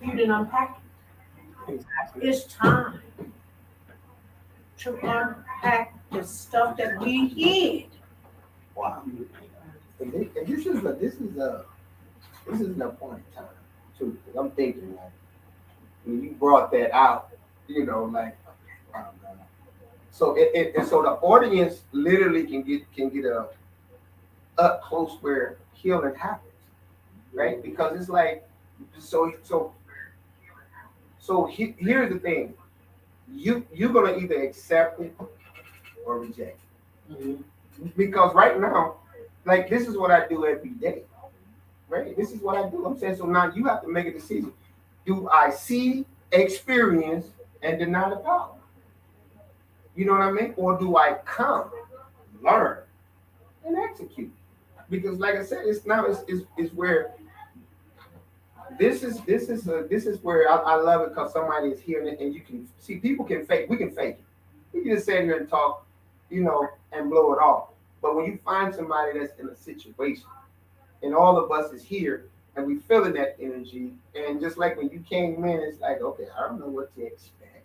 You didn't unpack it. It's time to unpack the stuff that we hid. Wow. And this is an appointed time too. 'Cause I'm thinking like when you brought that out, you know, like wow, man. So so the audience literally can get a up close where healing happens, right? Because it's like here's the thing. You're gonna either accept it or reject it. Because right now, like this is what I do every day. Right? This is what I do. I'm saying so now you have to make a decision. Do I see, experience, and deny the power? You know what I mean? Or do I come, learn, and execute? Because like I said, it's where this is where I love it because somebody is hearing it and you can see people can fake. We can fake it. We can just sit here and talk, you know, and blow it off. But when you find somebody that's in a situation, and all of us is here, and we feeling that energy, and just like when you came in, it's like, okay, I don't know what to expect,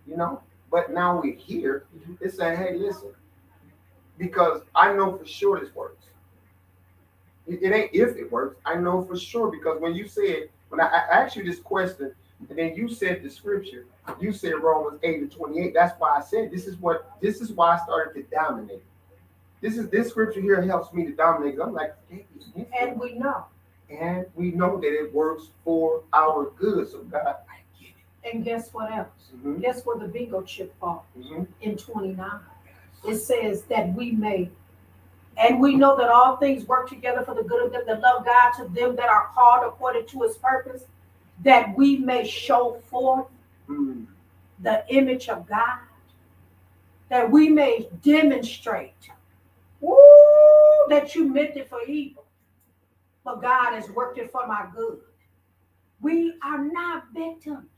you know. But now we're here. It's like, hey, listen, because I know for sure this works. It ain't if it works. I know for sure because when you said, when I asked you this question, and then you said the scripture, you said Romans 8:28. That's why I said this is why I started to dominate. This scripture here helps me to dominate. I'm like, And we know. And we know that it works for our good. So God, I get it. And guess what else? Mm-hmm. Guess where the bingo chip falls? Mm-hmm. In 29. It says that we may, and we know that all things work together for the good of them that love God, to them that are called according to his purpose, that we may show forth the image of God, that we may demonstrate that you meant it for evil, but God has worked it for my good. We are not victims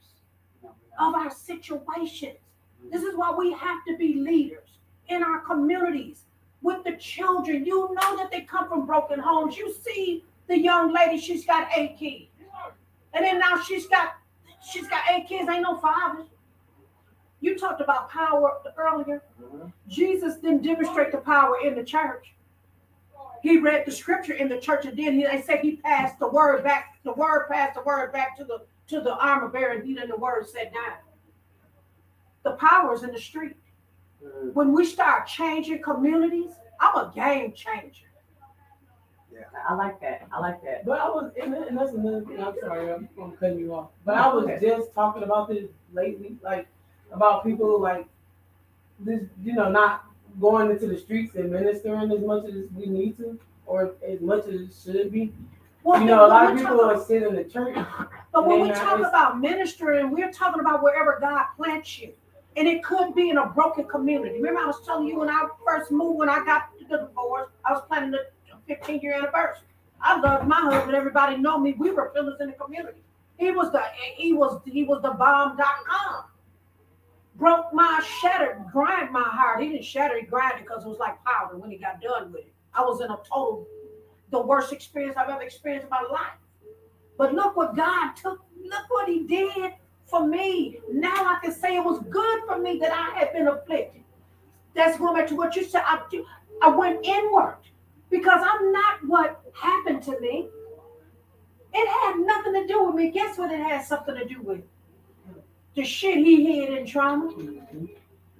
of our situations. This is why we have to be leaders in our communities with the children. You know that they come from broken homes. You see the young lady, she's got 8 kids. And then now she's got 8 kids, ain't no fathers. You talked about power earlier. Jesus didn't demonstrate the power in the church. He read the scripture in the church, and then they said he passed the word back. The word passed the word back to the armor bearer, and then the word said down. The power is in the street. When we start changing communities, I'm a game changer. Yeah, I like that. But I was, and that's another thing. I'm sorry, I'm cutting you off. But I was just talking about this lately, like about people like this, you know, not going into the streets and ministering as much as we need to, or as much as it should be. Well, you know, a lot of people are sitting in the church. But when we talk about ministering, we're talking about wherever God plants you. And it could be in a broken community. Remember, I was telling you when I first moved, when I got the divorce, I was planning the 15-year anniversary. I loved my husband. Everybody know me. We were pillars in the community. He was the bomb.com. Broke my, shattered, grind my heart. He didn't shatter, he grinded because it was like powder when he got done with it. I was in the worst experience I've ever experienced in my life. But look what God took, look what he did for me. Now I can say it was good for me that I had been afflicted. That's going back to what you said. I went inward because I'm not what happened to me. It had nothing to do with me. Guess what it had something to do with? The shit he hid in trauma.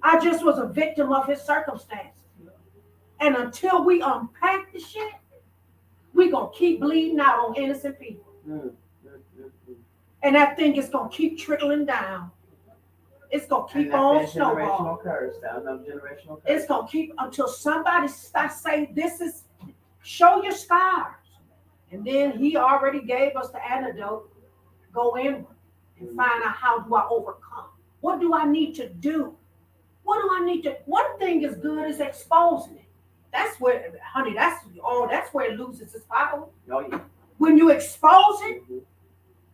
I just was a victim of his circumstances. And until we unpack the shit, we going to keep bleeding out on innocent people. And that thing is going to keep trickling down. It's going to keep on snowballing. It's going to keep until somebody say, show your scars. And then he already gave us the antidote. Go inward and find out, how do I overcome? What do I need to do? What do I need to? One thing is good is exposing it. That's where, honey, that's where it loses its power. Oh, yeah. When you expose it,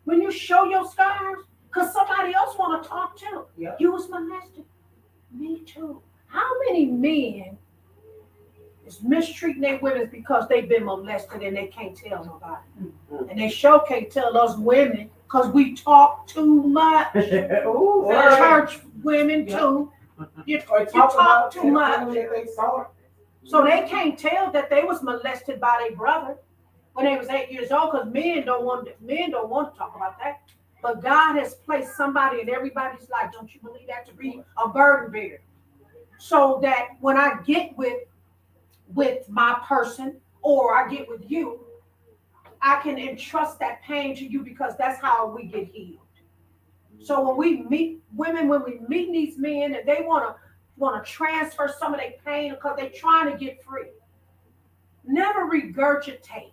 when you show your scars, because somebody else want to talk too. Yeah. You was molested. Me too. How many men is mistreating their women because they've been molested and they can't tell nobody? And they sure can't tell us women because we talk too much. Ooh, Church women too. You talk too much. So they can't tell that they was molested by their brother when they was 8 years old, because men don't want to talk about that. But God has placed somebody in everybody's life, don't you believe that, to be a burden bearer. So that when I get with my person, or I get with you, I can entrust that pain to you, because that's how we get healed. So when we meet women, when we meet these men and they want to transfer some of their pain because they're trying to get free, never regurgitate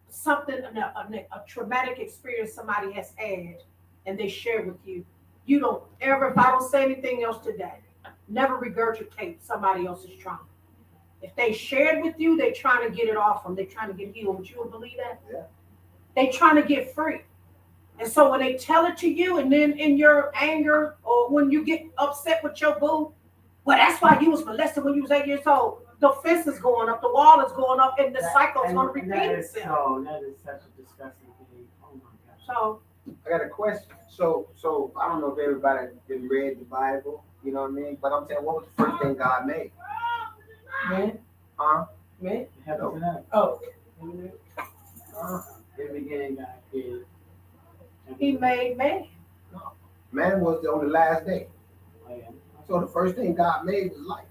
something, a traumatic experience somebody has had and they share with you. You don't ever, if I don't say anything else today, never regurgitate somebody else's trauma. If they shared with you, they're trying to get it off them. They're trying to get healed. Would you believe that? Yeah. They're trying to get free. And so when they tell it to you, and then in your anger, or when you get upset with your boo, well, that's why you was molested when you was 8 years old. The fence is going up, the wall is going up, and the cycle is going to repeat itself. Oh, that is such a disgusting thing. Oh my gosh. So I got a question. So I don't know if everybody been read the Bible, you know what I mean? But I'm saying, what was the first thing God made? Man, Huh? man. Heaven and earth. Oh, In the beginning, God created. he made man. Man was on the last day. Oh, yeah. So the first thing God made was light.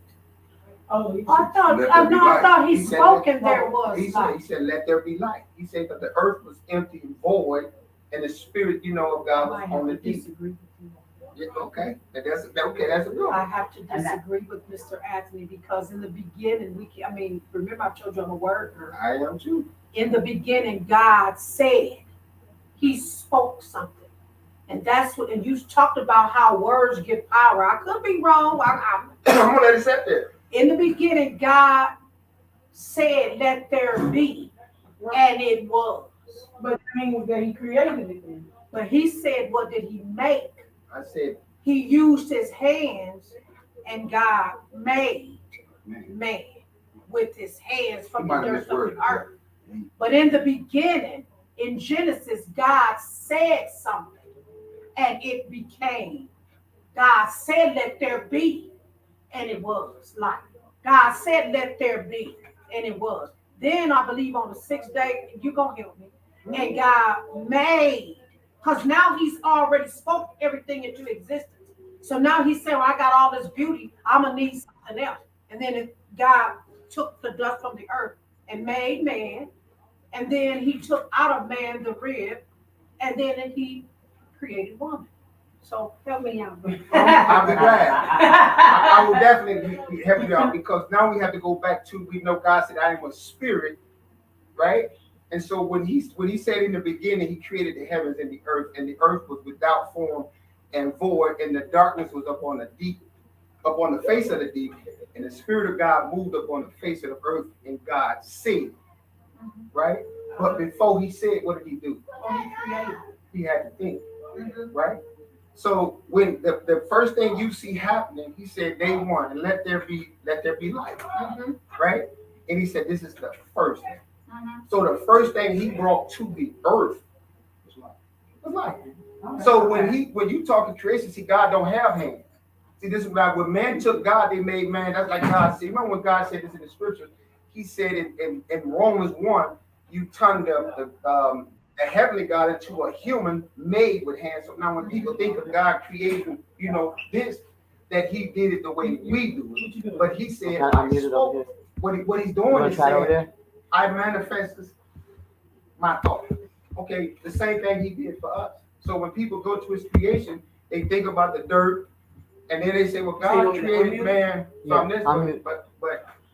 oh, he I thought he spoke and there was He light. said, let there be light. He said that the earth was empty and void, and the spirit, of God was on the deep. Yeah, okay. That's a good one. I have to disagree with Mr. Anthony, because in the beginning, remember I told you I'm a word girl. I am too. In the beginning, God said, he spoke something. And that's what, and you talked about how words give power. I could be wrong. I'm gonna let it sit there. In the beginning, God said, let there be, and it was. But that means that he created it then. But he said, what did he make? I said, He used his hands, and God made man with his hands from the dirt of the earth. But in the beginning, in Genesis, God said something, and it became. God said, let there be, and it was light. God said, let there be, and it was. Then I believe on the sixth day, you're going to help me, and God made, because now he's already spoke everything into existence. So now he said, well, I got all this beauty, I'm going to need something else. And then God took the dust from the earth and made man, and then he took out of man the rib, and then he created woman. So help me out. I'll be glad. I will definitely be help you out, because now we have to go back to, we know God said, I am a spirit, right? And so when he said in the beginning, he created the heavens and the earth was without form and void, and the darkness was up on the face of the deep, and the Spirit of God moved up on the face of the earth, and God said, right? But before he said, what did he do? He had to think, right? So when the first thing you see happening, he said, day one, and let there be light, right? And he said, this is the first thing. So the first thing he brought to the earth was light. So when you talk in creation, see, God don't have hands. See, this is when man took God, they made man. That's like God said. Remember when God said this in the scriptures? He said in Romans 1, you turned the heavenly God into a human made with hands. So now when people think of God creating, this, that he did it the way we do it. But he said, what he's doing is saying, I manifested my thought. Okay, the same thing he did for us. So when people go to his creation, they think about the dirt, and then they say, well, God created man from this, but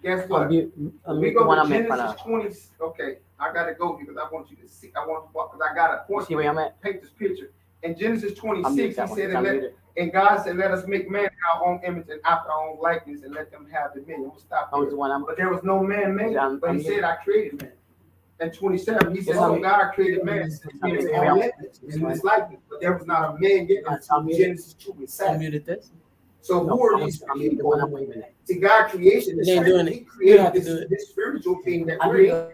guess what? We go to Genesis 20. Okay, I gotta go because I want you to see. Because I got a point. See where I'm at? Paint this picture. In Genesis 26, he said, and God said, let us make man in our own image and after our own likeness, and let them have dominion. I'm gonna stop here. But there was no man made. But he said, I created man. And 27, he said, God created man in his likeness, but there was not a man yet until Genesis 2 and 7. So who are these people? See, God creation is he created this spiritual thing that we're in.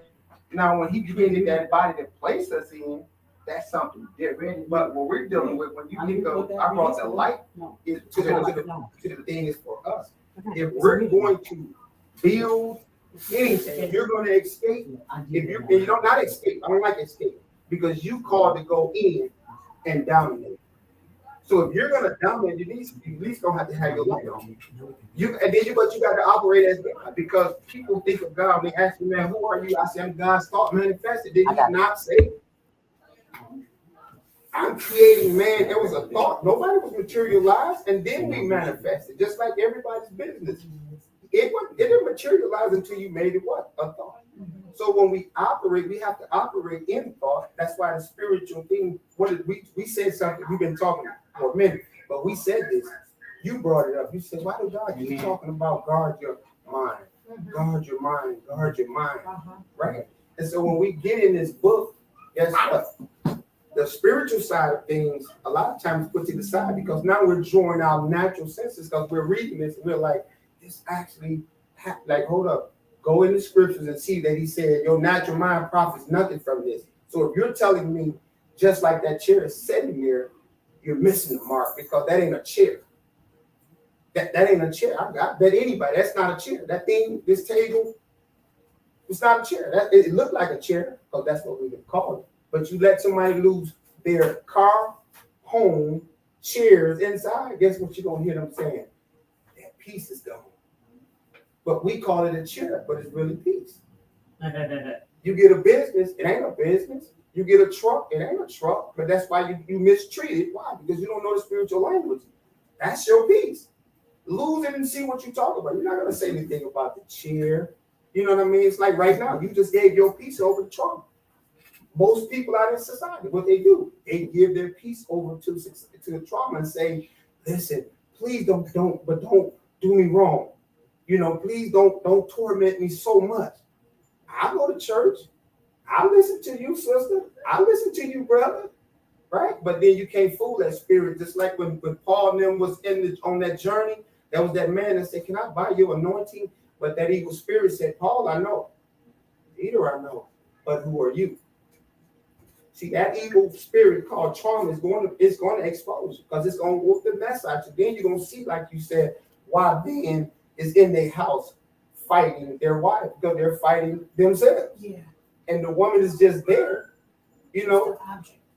Now, when he created that body that placed us in, that's something different. But what we're dealing with, when you I think didn't of, put that I brought in the this light, No. is to the thing is for us. If we're going to build anything, if you're going to escape, if you don't not escape, I don't like escape, because you called to go in and dominate. So if you're gonna dominate, you at least gonna have to have your light on. But you got to operate as God, because people think of God. They ask me, man, who are you? I say, I'm God's thought manifested. Did you not say? I'm creating man. It was a thought. Nobody was materialized, and then we manifested, just like everybody's business. It didn't materialize until you made it what? A thought. So when we operate, we have to operate in thought. That's why the spiritual thing, we said something, we've been talking for a minute, but we said this. You brought it up. You said, why do God keep talking about guard your mind? Guard your mind, guard your mind. Right? And so when we get in this book, guess what? The spiritual side of things, a lot of times put to the side, because now we're drawing our natural senses, because we're reading this and we're like, this actually, like, hold up. Go in the scriptures and see that he said your natural mind profits nothing from this. So if you're telling me just like that chair is sitting there, you're missing the mark, because that ain't a chair. That ain't a chair. I bet anybody that's not a chair. That thing, this table, it's not a chair. It looked like a chair, because that's what we would call it. But you let somebody lose their car, home, chairs inside, guess what you're gonna hear them saying? That piece is gone. But we call it a chair, but it's really peace. You get a business, it ain't a business. You get a truck, it ain't a truck. But that's why you mistreat it. Why? Because you don't know the spiritual language. That's your peace. Lose it and see what you talk about. You're not going to say anything about the chair. You know what I mean? It's like right now, you just gave your peace over to trauma. Most people out in society, what they do, they give their peace over to the trauma and say, listen, please don't do me wrong. You know, please don't torment me so much. I go to church. I listen to you, sister. I listen to you, brother. Right? But then you can't fool that spirit. Just like when Paul and them was on that journey, there was that man that said, can I buy your anointing? But that evil spirit said, Paul, I know. Peter, I know. But who are you? See, that evil spirit called trauma is going to expose you, because it's going to whoop the mess out you. Then you're going to see, like you said, why men is in their house fighting their wife, because they're fighting themselves. Yeah. And the woman is just there, you know.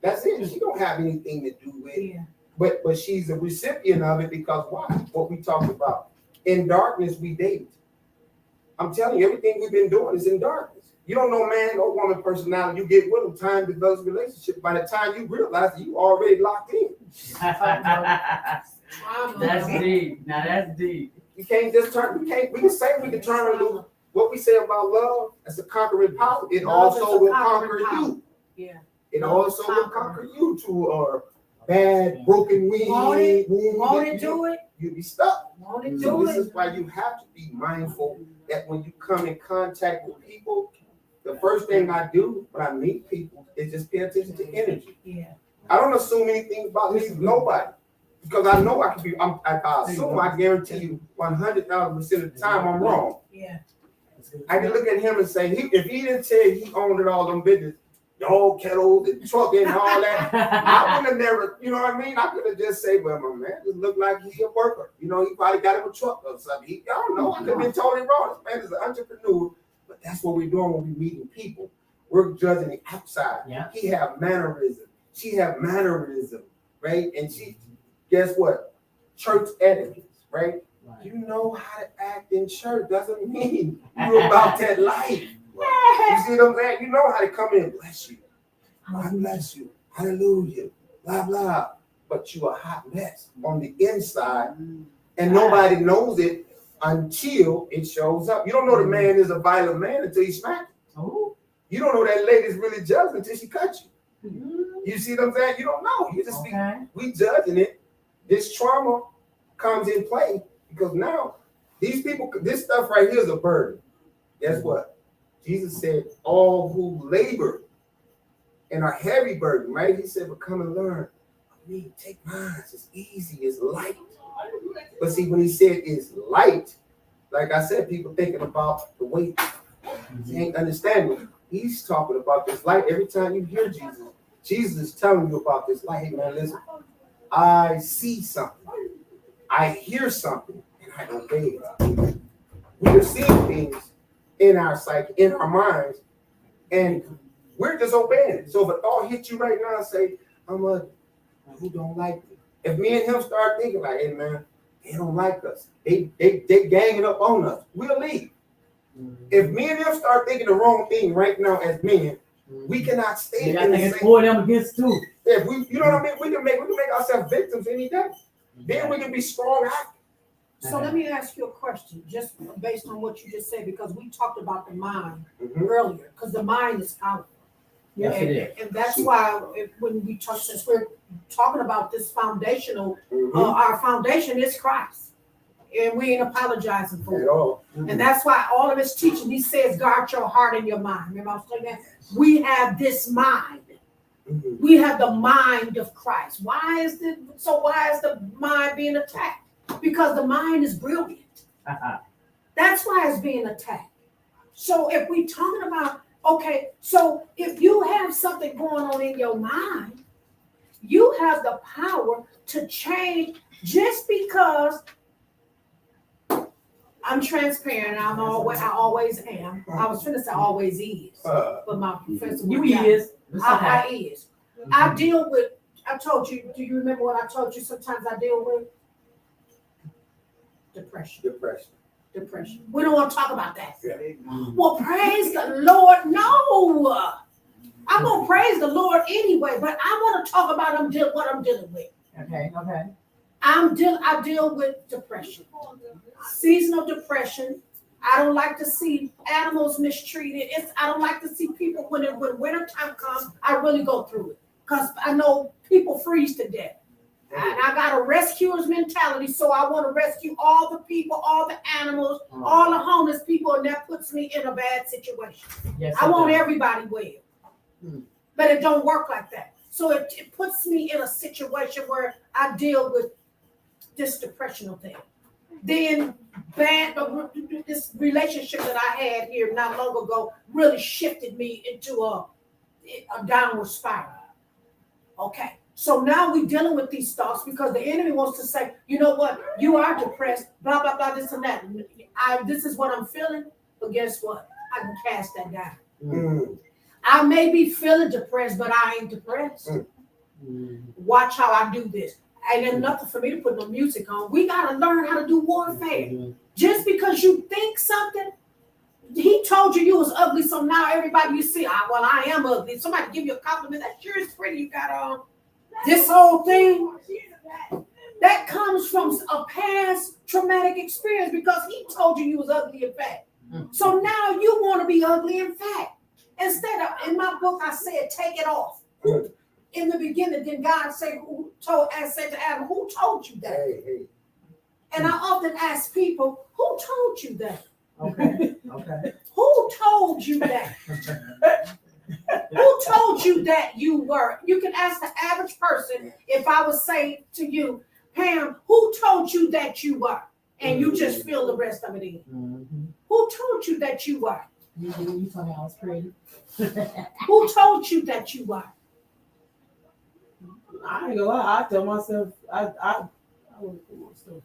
That's it. She don't have anything to do with it. Yeah. But she's a recipient of it, because why? What we talked about. In darkness, we date. I'm telling you, everything we've been doing is in darkness. You don't know man or woman personality. You get with them, time develops relationship. By the time you realize it, you already locked in. That's deep. Now that's deep. You can't just turn. We can say we can turn loose. What we say about love, that's a conquering power. It also will conquer you. Yeah. It also will conquer you to a bad, broken wing. Won't it do it? You'll be stuck. Won't it do it? This is why you have to be mindful that when you come in contact with people, the first thing I do when I meet people is just pay attention to energy. Yeah. I don't assume anything about nobody. Because I know I can be, I assume, I guarantee you 100,000% of the time I'm wrong. Yeah. I can look at him and say, if he didn't say he owned it all them business, dog kettles and truck and all that, I would have never, you know what I mean? I could have just said, well, my man just look like he's a worker. You know, he probably got him a truck or something. I don't know. I could have been totally wrong. This man is an entrepreneur. But that's what we're doing when we're meeting people. We're judging the outside. Yeah. He have mannerism. She have mannerism, right? And she, guess what? Church etiquette, right? You know how to act in church doesn't mean you're about that life. You see what I'm saying? You know how to come in, bless you. God bless you. Hallelujah. Blah, blah. But you a hot mess on the inside, and nobody knows it until it shows up. You don't know the man is a violent man until he smacks you. You don't know that lady's really jealous until she cuts you. You see what I'm saying? You don't know. You just we judging it. This trauma comes in play because now these people, this stuff right here is a burden. Guess what? Jesus said, all who labor and are heavy burden, right? He said, but come and learn of me. Take mine. It's easy. It's light. But see, when he said it's light, like I said, people thinking about the weight. They ain't understanding. He's talking about this light. Every time you hear Jesus, Jesus is telling you about this. Like, hey man, listen, I see something, I hear something, and I obey it. We are seeing things in our psyche, in our minds, and we're just obeying it. So if a thought hits you right now and say, I'm a who don't like me. If me and him start thinking like, hey man, they don't like us. They ganging up on us. We'll leave. If me and him start thinking the wrong thing right now as men, we cannot stay I in the think it's same. for them against two. If we, you know what I mean? We can make ourselves victims any day. Then we can be strong after. So let me ask you a question, just based on what you just said, because we talked about the mind Mhm. earlier, because the mind is powerful. Yes, it is. And that's why when we talk, since we're talking about this foundational, Mhm. our foundation is Christ. And we ain't apologizing for At it. all. And that's why all of his teaching, he says, guard your heart and your mind. Remember I was saying that? We have this mind. Mhm. We have the mind of Christ. Why is the mind being attacked? Because the mind is brilliant. That's why it's being attacked. So if we talking about, okay, so if you have something going on in your mind, you have the power to change. Just because I'm transparent, I always am. I was finna say always is, but my professor You would is. It's okay. I is. I deal with, I told you, do you remember what I told you sometimes I deal with? Depression. Depression. We don't want to talk about that. Yeah. Well, praise the Lord. No. I'm going to praise the Lord anyway, but I want to talk about what I'm dealing with. Okay. I deal with depression. Seasonal depression. I don't like to see animals mistreated. I don't like to see people when winter time comes, I really go through it. Because I know people freeze to death. And I got a rescuer's mentality, so I want to rescue all the people, all the animals, all the homeless people, and that puts me in a bad situation. Yes, I it want does. everybody well. But it don't work like that. So it puts me in a situation where I deal with this depressional thing. Then this relationship that I had here not long ago really shifted me into a downward spiral. Okay. So now we're dealing with these thoughts because the enemy wants to say, you know what, you are depressed, blah, blah, blah, this and that. This is what I'm feeling, but guess what? I can cast that down. Mm. I may be feeling depressed, but I ain't depressed. Watch how I do this. Ain't there's nothing for me to put no music on. We got to learn how to do warfare. Just because you think something, he told you was ugly, so now everybody you see, I am ugly. Somebody give you a compliment, that sure is pretty. You got on this whole thing. That comes from a past traumatic experience because he told you was ugly and fat. So now you want to be ugly and fat. Instead of, in my book, I said, take it off. In the beginning, then God said to Adam, who told you that? Hey. And I often ask people, who told you that? Okay. Who told you that? Who told you that you were? You can ask the average person if I would say to you, Pam, who told you that you were? And you just fill the rest of it in. Who told you that you were? You told me I was pretty. Who told you that you were? I ain't gonna lie. I tell myself, I wouldn't tell myself.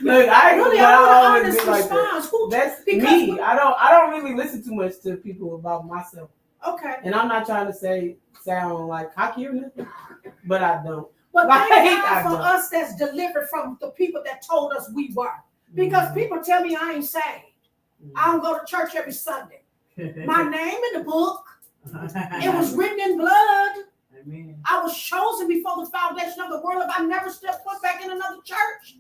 Look, I ain't Really, gonna I want an always honest be like that. response. Who? That's because me. I don't really listen too much to people about myself, Okay. and I'm not trying to sound like cocky or nothing, but I don't. But Like, thank God I for don't. us that's delivered from the people that told us we were. Because people tell me I ain't saved. I don't go to church every Sunday. My name in the book, it was written in blood. Amen. I was chosen before the foundation of the world. If I never stepped foot back in another church,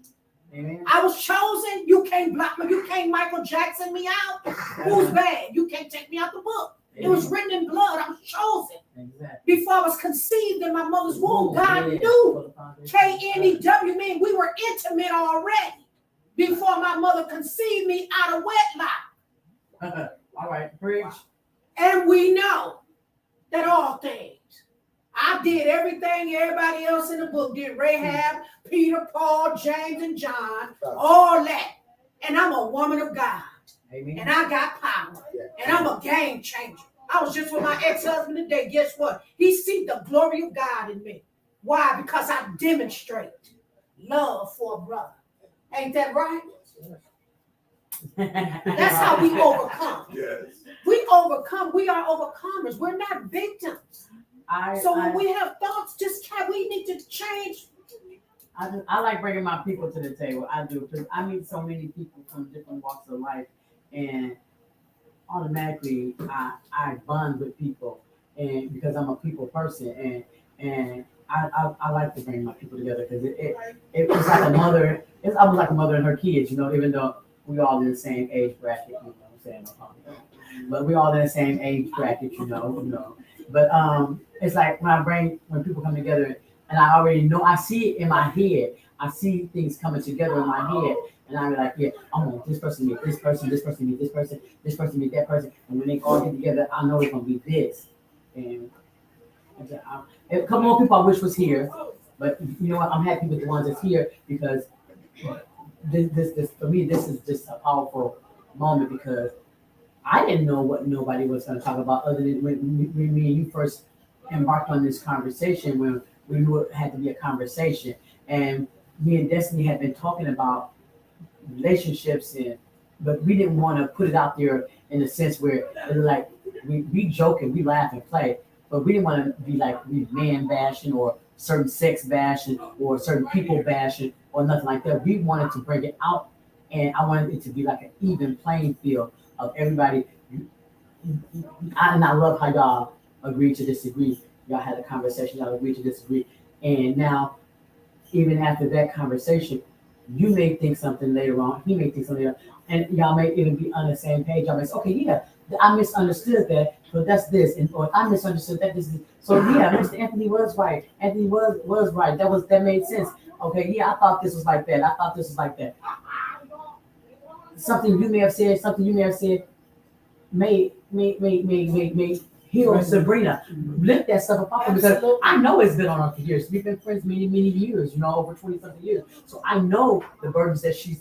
Amen. I was chosen. You can't block me. You can't Michael Jackson me out. Who's bad? You can't take me out the book. It was written in blood. I was chosen. Exactly. Before I was conceived in my mother's womb, God knew. KNEW mean we were intimate already before my mother conceived me out of wedlock. All right, preach. And we know that all things. I did everything everybody else in the book did. Rahab, Peter, Paul, James, and John, all that. And I'm a woman of God. Amen. And I got power. And I'm a game changer. I was just with my ex-husband today. Guess what? He see the glory of God in me. Why? Because I demonstrate love for a brother. Ain't that right? That's how we overcome. Yes. We overcome. We are overcomers. We're not victims. So when we have thoughts, we need to change. I like bringing my people to the table. I do, because I meet so many people from different walks of life, and automatically I bond with people, and because I'm a people person, and I like to bring my people together because it's like a mother. It's almost like a mother and her kids, you know. Even though we all in the same age bracket, you know what I'm saying? But we all in the same age bracket, you know. But it's like when people come together, and I already know, I see it in my head. I see things coming together in my head, and I'm like, yeah, I want this person to meet this person, this person to meet this person, this person to meet that person, and when they all get together, I know it's gonna be this. And a couple more people I wish was here, but you know what? I'm happy with the ones that's here because this for me, this is just a powerful moment because I didn't know what nobody was going to talk about other than when me and you first embarked on this conversation, when we knew it had to be a conversation. And me and Destiny had been talking about relationships, but we didn't want to put it out there in a sense where it was like we joke and we laugh and play, but we didn't want to be like we man bashing or certain sex bashing or certain people bashing or nothing like that. We wanted to bring it out, and I wanted it to be like an even playing field of everybody. And I love how y'all agreed to disagree. Y'all had a conversation, y'all agreed to disagree. And now, even after that conversation, you may think something later on, he may think something later on, and y'all may even be on the same page. Y'all may say, okay, yeah, I misunderstood that, so that's this, and or I misunderstood that this is so yeah, Mr. Anthony was right. Anthony was right. That made sense. Okay, yeah, I thought this was like that. I thought this was like that. Something you may have said may heal Sabrina. Lift that stuff up because Absolutely. I know it's been on her for years. We've been friends many years, you know, over 20-something years. So I know the burdens that she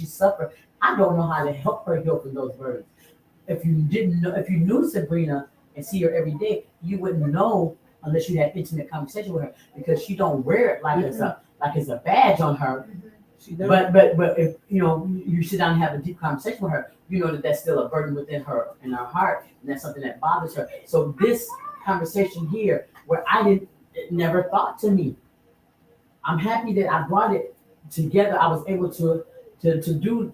suffered. I don't know how to help her heal from those burdens. If you knew Sabrina and see her every day, you wouldn't know unless you had intimate conversation with her because she don't wear it like it's a badge on her. But if you know you sit down and have a deep conversation with her, you know that that's still a burden within her in her heart, and that's something that bothers her. So this conversation here, where it never thought to me, I'm happy that I brought it together. I was able to do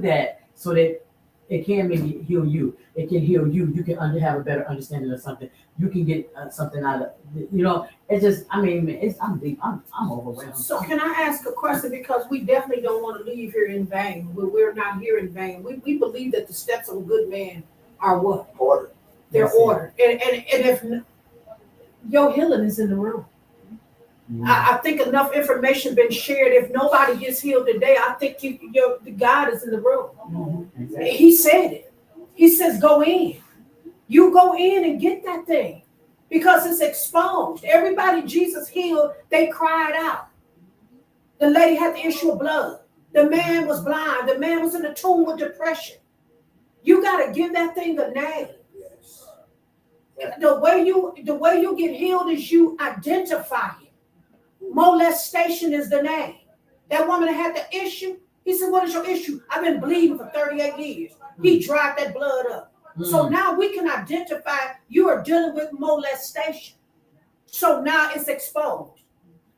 that so that it can maybe heal you. It can heal you. You can have a better understanding of something. You can get something out of you know. It's just, I mean, I'm deep. I'm overwhelmed. So can I ask a question? Because we definitely don't want to leave here in vain. We're not here in vain. We believe that the steps of a good man are what? Order. They're That's it. ordered. And if your healing is in the room. I think enough information been shared. If nobody gets healed today, I think the God is in the room. Exactly. He said it. He says, go in. You go in and get that thing because it's exposed. Everybody Jesus healed, they cried out. The lady had the issue of blood. The man was blind. The man was in a tomb with depression. You got to give that thing a name. Yes. The way you get healed is you identify it. Molestation is the name. That woman that had the issue, he said, what is your issue? I've been bleeding for 38 years. He dried that blood up. So now we can identify you are dealing with molestation. So now it's exposed.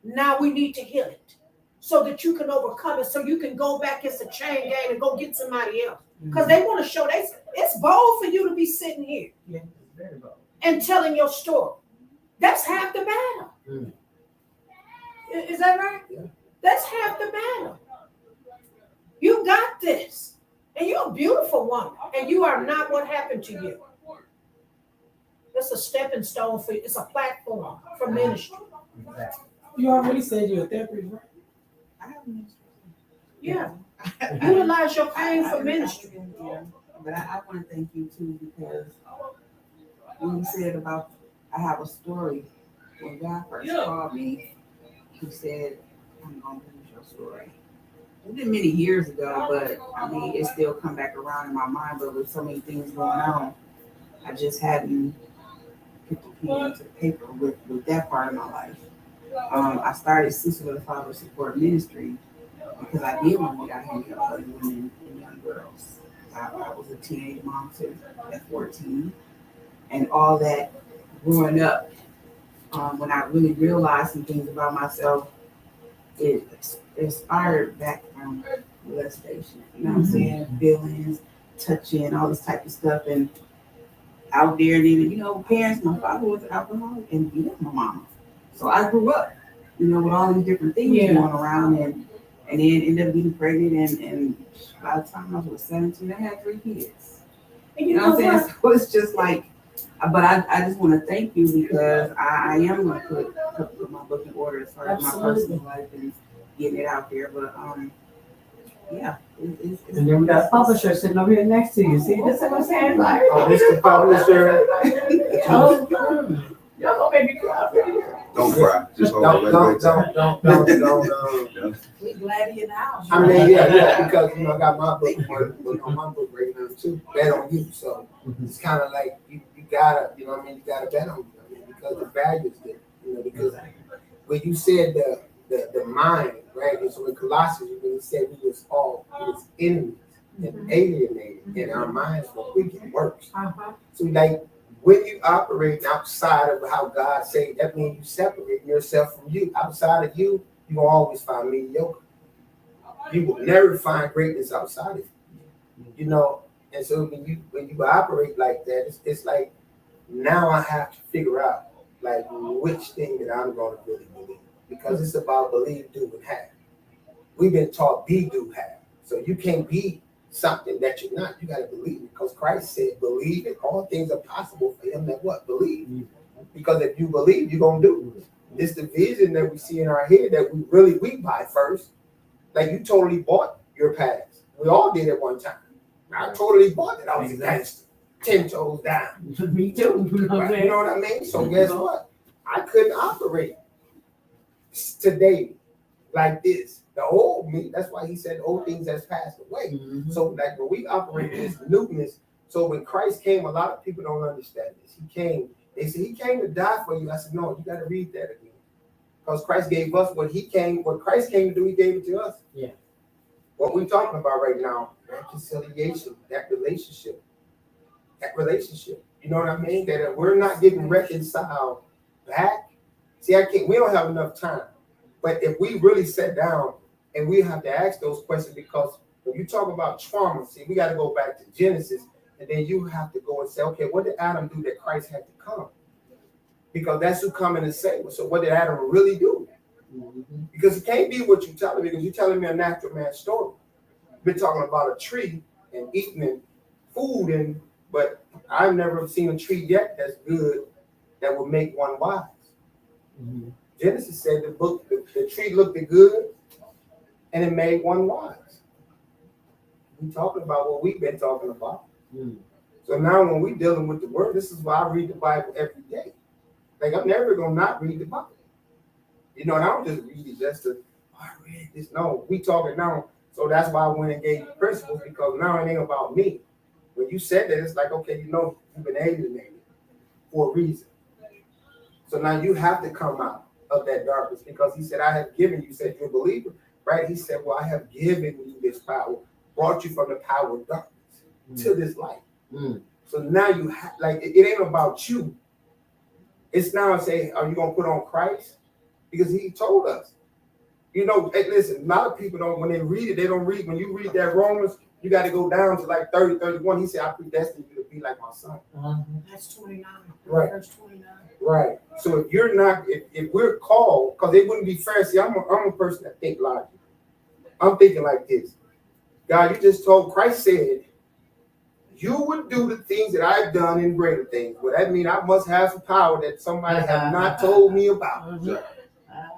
Now we need to heal it so that you can overcome it, so you can go back as a chain gang and go get somebody else. Because they want to show it's bold for you to be sitting here Very well. and telling your story. That's half the battle. Is that right? Yeah. That's half the battle. You got this. And you're a beautiful woman. And you are not what happened to you. It's a stepping stone for you. It's a platform for ministry. Exactly. You already said you're a therapist, right? I have ministry. Yeah. Utilize your pain for ministry. Yeah. But I want to thank you too, because when you said about, I have a story. When God first called me, he said, I'm going to use your story. It's been many years ago, but I mean, it still come back around in my mind, but with so many things going on. I just hadn't put the pen to the paper with that part of my life. I started Sister with a Father Support Ministry because I did want to get out here and help other women and young girls. I was a teenage mom too at 14, and all that growing up. When I really realized some things about myself, it inspired back from molestation. You know what I'm saying? Feelings, touching, all this type of stuff, and out there. And even, you know, parents. My father was an alcoholic, and he was my mama. So I grew up, you know, with all these different things going around, and then ended up getting pregnant, and by the time I was 17, I had 3 kids. And you know what I'm saying? So it's just like, but I just want to thank you because I am going to put my book in order as far as my personal life and getting it out there. But yeah. And then we got a publisher sitting over here next to you. See, this is what I'm saying. Like, Oh, this the publisher. Y'all gonna make me cry. Don't cry. Just hold on. Don't. We're glad you're now. I mean, yeah, because you know I got my book on my book right now too. Bet on you, so it's kind of like you gotta, you know what I mean, you gotta bet on you. I mean, because the value is there, you know, because when you said the mind, right? And so in Colossians, when he said we was all his enemies and alienated, and our minds were wicked works. So like when you operate outside of how God said, that means you separate yourself from you. Outside of you, you will always find mediocre. You will never find greatness outside of you. You know, and so when you operate like that, it's like now I have to figure out like which thing that I'm going to really believe, because it's about believe, do, and have. We've been taught be, do, have. So you can't be something that you're not. You got to believe it, because Christ said, believe it. All things are possible for him that what? Believe. Because if you believe, you're going to do it. It's the vision that we see in our head that we buy first. Like you totally bought your past. We all did it one time. I totally bought it. I was a gangster. 10 toes down. Me too. You know what I'm You know what I mean? So guess what? I couldn't operate today like this. The old me, that's why he said old things has passed away. Mm-hmm. So like when we operate this newness, so when Christ came, a lot of people don't understand this. He came, they said he came to die for you. I said, no, you got to read that again. Because Christ gave us what Christ came to do, he gave it to us. Yeah. What we're talking about right now, reconciliation, that relationship. You know what I mean? That if we're not getting reconciled back, see, we don't have enough time. But if we really sit down and we have to ask those questions, because when you talk about trauma, see, we got to go back to Genesis, and then you have to go and say, okay, what did Adam do that Christ had to come? Because that's who coming and say, so what did Adam really do? Mm-hmm. Because it can't be what you're telling me, because you're telling me a natural man story. We're talking about a tree and eating food, but I've never seen a tree yet that's good that will make one wise. Mm-hmm. Genesis said the tree looked good and it made one wise. We're talking about what we've been talking about. Mm. So now when we're dealing with the word, this is why I read the Bible every day. Like I'm never gonna not read the Bible. You know, and I don't just read it just to, I read this. No, we talking now. So that's why I went and gave you principles, because now it ain't about me. When you said that, it's like, okay, you know, you've been alienated for a reason. So now you have to come out of that darkness, because he said, I have given you, said you're a believer, right? He said, well, I have given you this power, brought you from the power of darkness to this light. Mm. So now you have, like, it ain't about you. It's now say, are you going to put on Christ? Because he told us. You know, hey, listen, a lot of people don't, when they read it, they don't read. When you read that Romans, you got to go down to like 30, 31. He said, I predestined you to be like my son. That's 29. Right. Verse 29. Right. So if you're not, if we're called, because it wouldn't be fair. See, I'm a person that think logically. I'm thinking like this. God, you just told, Christ said, you would do the things that I've done and greater things. Well, that means I must have some power that somebody have not told me about.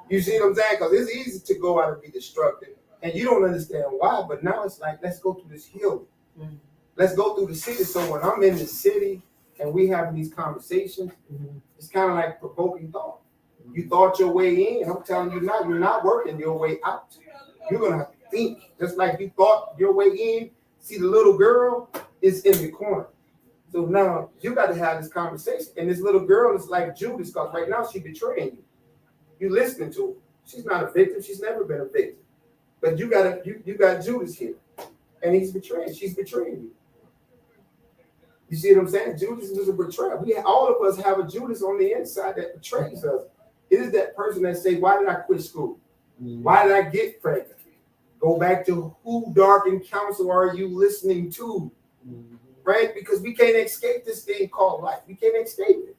You see what I'm saying? Because it's easy to go out and be destructive, and you don't understand why. But now it's like, let's go through this healing. Mm-hmm. Let's go through the city. So when I'm in the city and we having these conversations, it's kind of like provoking thought. You thought your way in. I'm telling you now, you're not working your way out. You're going to have to think. Just like you thought your way in. See, the little girl is in the corner. So now you got to have this conversation. And this little girl is like Judas, because right now she's betraying you. You listening to her. She's not a victim. She's never been a victim. But you got Judas here, and she's betraying you. You see what I'm saying? Judas is a betrayer. All of us have a Judas on the inside that betrays us. It is that person that say, "Why did I quit school? Why did I get pregnant?" Go back to who darkened counsel are you listening to? Right? Because we can't escape this thing called life. We can't escape it.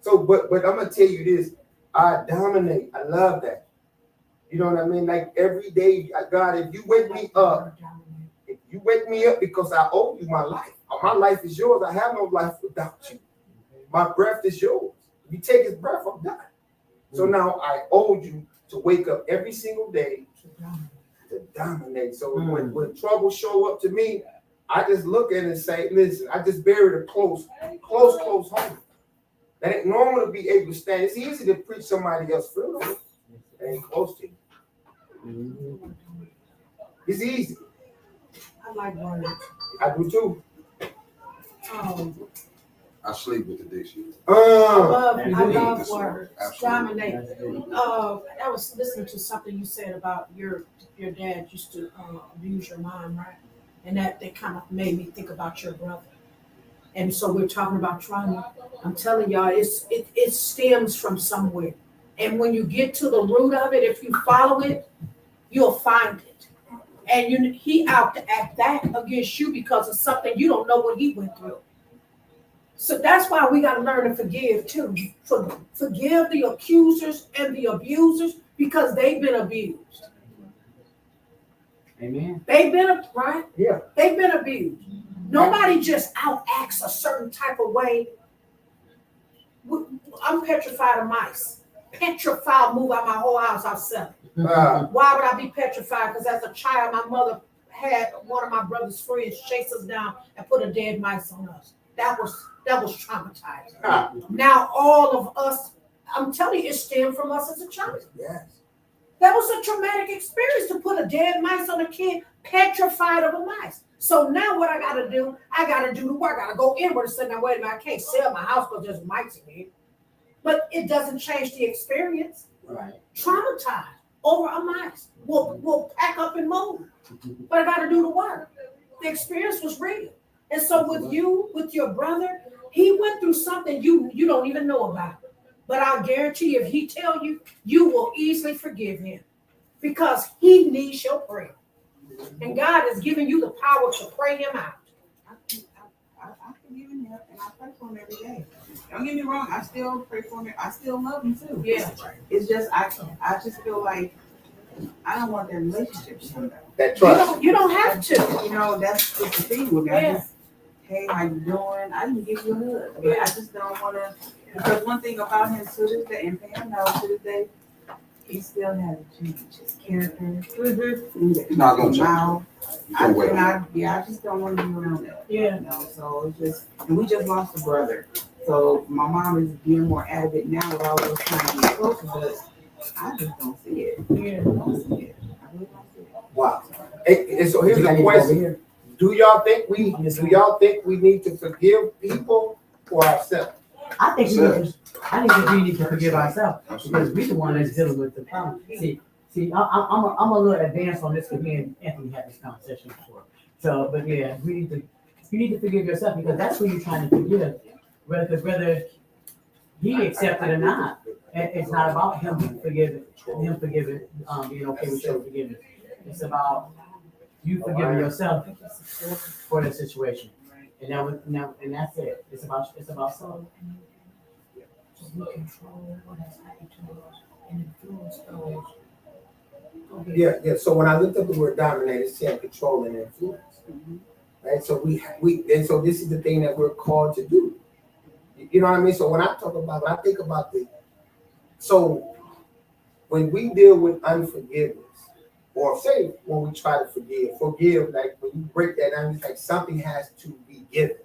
So, but I'm gonna tell you this: I dominate. I love that. You know what I mean? Like every day, God, if you wake me up because I owe you my life. My life is yours. I have no life without you. My breath is yours. If you take his breath, I'm done. So now I owe you to wake up every single day to dominate. So when trouble show up to me, I just look at it and say, listen, I just buried it close home. That ain't normal to be able to stand. It's easy to preach somebody else's funeral. It ain't close to you. It's easy. I like words. I do too. I sleep with the dictionary. I love Absolutely. words. Absolutely. Dominate. I was listening to something you said about your dad used to abuse your mom, right? And that kind of made me think about your brother. And so we're talking about trauma. I'm telling y'all, it stems from somewhere. And when you get to the root of it, if you follow it, you'll find it. And he out to act that against you because of something you don't know what he went through. So that's why we got to learn to forgive too. Forgive the accusers and the abusers because they've been abused. Amen. They've been, right? Yeah. They've been abused. Nobody just out acts a certain type of way. I'm petrified of mice. Petrified, move out my whole house, I'll sell it. Why would I be petrified? Because as a child, my mother had one of my brother's friends chase us down and put a dead mice on us. That was traumatizing. Now all of us, I'm telling you, it stemmed from us as a child. Yes. That was a traumatic experience to put a dead mice on a kid, petrified of a mice. So now what I gotta do the work. I gotta go inward and say, now wait a minute, I can't sell my house because there's mice in here. But it doesn't change the experience. Right. Traumatized over a mice. We'll pack up and move. But I gotta do the work. The experience was real. And so with your brother, he went through something you don't even know about. But I'll guarantee if he tell you, you will easily forgive him because he needs your prayer. And God has given you the power to pray him out. I forgive him and I pray for him every day. Don't get me wrong, I still pray for him. I still love him too. Yeah. It's just I just feel like I don't want that relationship to come back. That trust. You don't have to. You know, that's just the thing with me. Yeah. I just, hey, how you doing? I can give you a hug. But I just don't want to, because one thing about him to this day, and Pam knows to this day, he still hasn't changed his character. He's not gonna change. I just don't want to be around that. Yeah. You know, so it's just, and we just lost a brother. So my mom is being more adamant now with all those trying to get closer, but I just don't see it. Yeah. I don't see it. I really don't see it. Wow. And so here's the question: Do y'all think we need to forgive people or ourselves? I think we need to forgive ourselves because we're the one that's dealing with the problem. See, I'm a little advanced on this because me and Anthony had this conversation before. So, but yeah, you need to forgive yourself because that's who you're trying to forgive, whether he accepted or not. It's not about him forgiving, being okay with your forgiveness. It's about you forgiving yourself for the situation. And that's it. It's about self. We control what has happened to us and influence those. Yeah. So when I looked up the word dominate, it's saying control and influence. Right. So and so this is the thing that we're called to do. You know what I mean? So when I think about so when we deal with unforgiveness, or say when we try to forgive, like when you break that down, it's like something has to be given.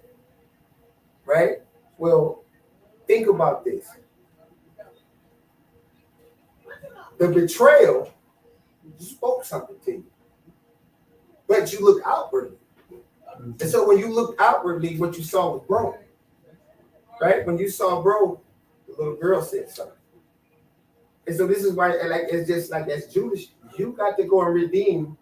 Right? Well, think about this. The betrayal spoke something to you, but you look outwardly. And so when you looked outwardly, what you saw was bro. Right? When you saw bro, the little girl said something. And so this is why, like, it's just like as Judas, you got to go and redeem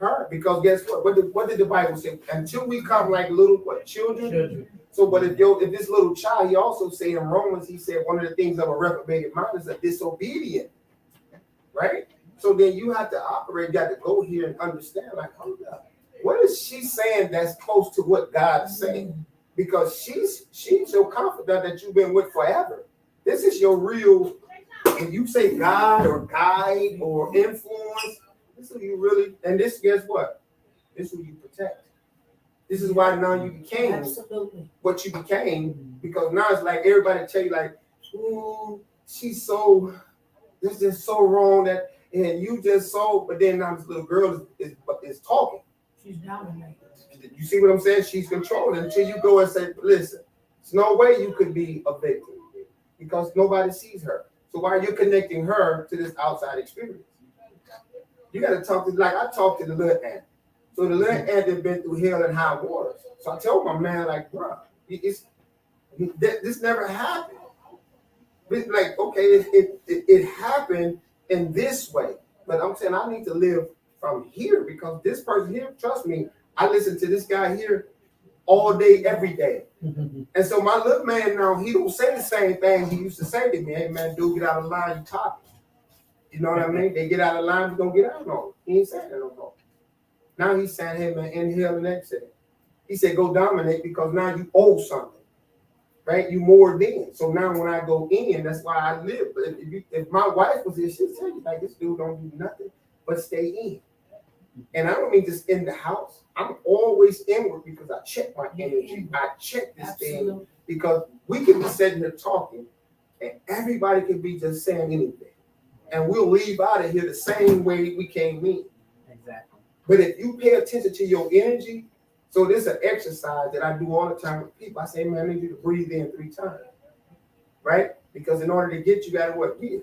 her, because guess what? What did the Bible say? Until we come like little children. So, but if this little child, he also said in Romans, he said one of the things of a reprobated mind is a disobedient, right? So then you have to operate, you got to go here and understand, like, hold up, what is she saying that's close to what God is saying? Because she's so confident that you've been with forever. This is your real, if you say God or guide or influence, this is who you really, and this, guess what? This is who you protect. This is why now you became Absolutely. what you became, because now it's like everybody tell you like, ooh, she's so, this is so wrong that, and you just so, but then now this little girl is talking. She's dominating. You see what I'm saying? She's controlling until you go and say, listen, there's no way you could be a victim because nobody sees her. So why are you connecting her to this outside experience? You got to talk to, like I talked to the little ant. So the little ant had been through hell and high waters. So I told my man, like, bro, this never happened. It's like, okay, it happened in this way. But I'm saying I need to live from here because this person here, trust me, I listen to this guy here all day, every day. And so my little man now, he don't say the same thing he used to say to me. Hey, man, dude, get out of line, you talking. You know what I mean? They get out of line, you don't get out on. He ain't saying that no more. Now he's saying, hey, man, inhale and exhale. He said, go dominate because now you owe something. Right? You more than. So now when I go in, that's why I live. But if my wife was here, she'd tell you, like, this dude don't do nothing but stay in. And I don't mean just in the house. I'm always inward because I check my energy. I check this thing because we can be sitting here talking and everybody can be just saying anything. And we'll leave out of here the same way we came in. Exactly. But if you pay attention to your energy, so this is an exercise that I do all the time with people. I say, man, I need you to breathe in 3 times. Right? Because in order to get, you got to what? Give.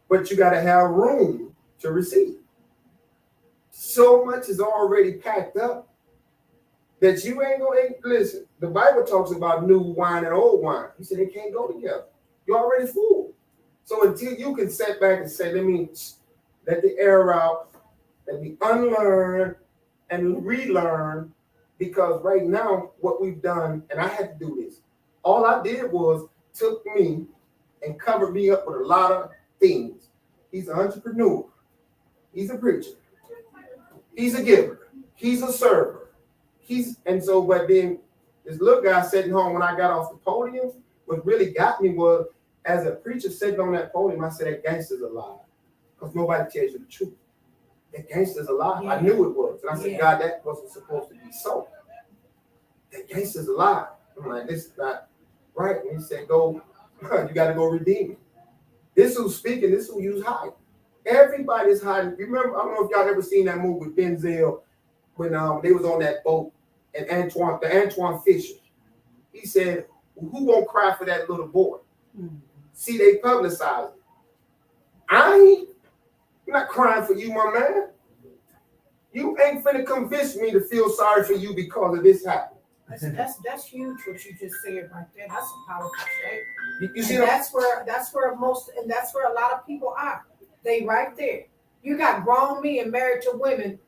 But you got to have room to receive. So much is already packed up that you ain't going to listen. The Bible talks about new wine and old wine. He said they can't go together. You're already full. So until you can sit back and say, let the air out, let me unlearn and relearn, because right now what we've done, and I had to do this, all I did was took me and covered me up with a lot of things. He's an entrepreneur. He's a preacher. He's a giver. He's a server. But then this little guy sitting home when I got off the podium, what really got me was, as a preacher sitting on that podium, I said, that gangster's alive. Because nobody tells you the truth. That gangster's alive. Yeah. I knew it was. And I said, God, that wasn't supposed to be so. That gangster's alive. I'm like, this is not right. And he said, go, you got to go redeem it. This who's speaking, this who you's hiding. Everybody's hiding. Remember, I don't know if y'all ever seen that movie with Denzel when they was on that boat and Antoine Fisher. He said, who won't cry for that little boy? Mm-hmm. See, they publicize it. I'm not crying for you, my man. You ain't finna convince me to feel sorry for you because of this happening. That's huge what you just said right there. That's a powerful statement. You see, that's where a lot of people are. They right there. You got grown men married to women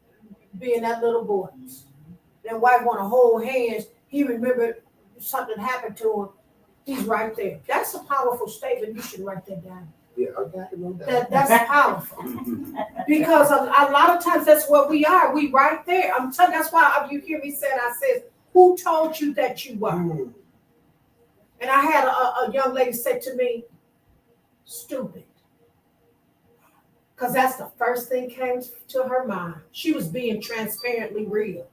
being that little boy. That wife want to hold hands. He remembered something happened to him. He's right there. That's a powerful statement. You should write that down. Yeah, I got it on that. That's powerful. Because a lot of times that's what we are. We right there. I'm telling you, that's why you hear me say, I said, who told you that you were? Mm. And I had a young lady say to me, stupid. Because that's the first thing came to her mind. She was being transparently real.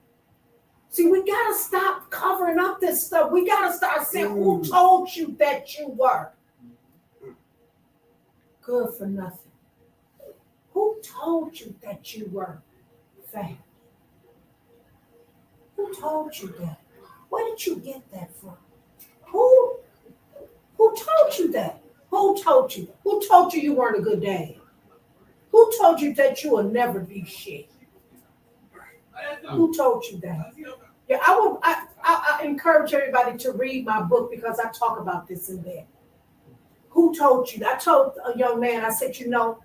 See, we got to stop covering up this stuff. We got to start saying, who told you that you were? Good for nothing. Who told you that you were fat? Who told you that? Where did you get that from? Who told you that? Who told you? Who told you you weren't a good dad? Who told you that you will never be shit? Who told you that? Yeah, I encourage everybody to read my book because I talk about this in there. Who told you? I told a young man, I said, you know,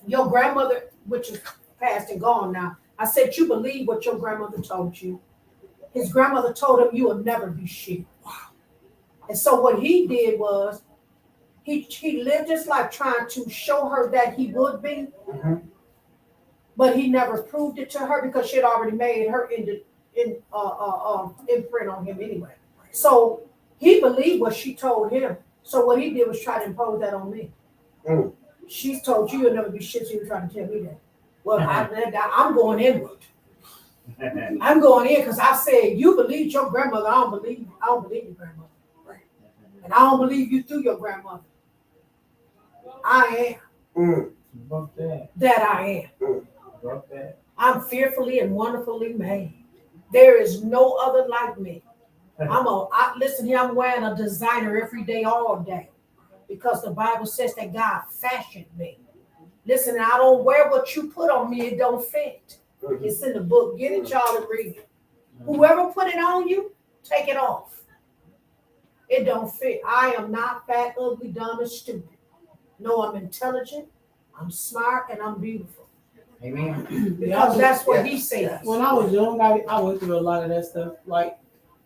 your grandmother, which is passed and gone now, I said, you believe what your grandmother told you. His grandmother told him you will never be shit. And so what he did was he lived his life trying to show her that he would be, but he never proved it to her because she had already made her imprint on him anyway. So he believed what she told him. So what he did was try to impose that on me. She's told you you'll never be shit. She was trying to tell me that. Well, I'm going inward. I'm going in because I said you believe your grandmother. I don't believe your grandmother. And I don't believe you through your grandmother. I am that I am. I'm fearfully and wonderfully made. There is no other like me. Listen here, I'm wearing a designer every day, all day, because the Bible says that God fashioned me. Listen, I don't wear what you put on me, it don't fit. It's in the book. Get it, y'all, and read it. Whoever put it on you, take it off. It don't fit. I am not fat, ugly, dumb, and stupid. No, I'm intelligent, I'm smart, and I'm beautiful. Amen. Because that's what he said. When I was young, I went through a lot of that stuff. Like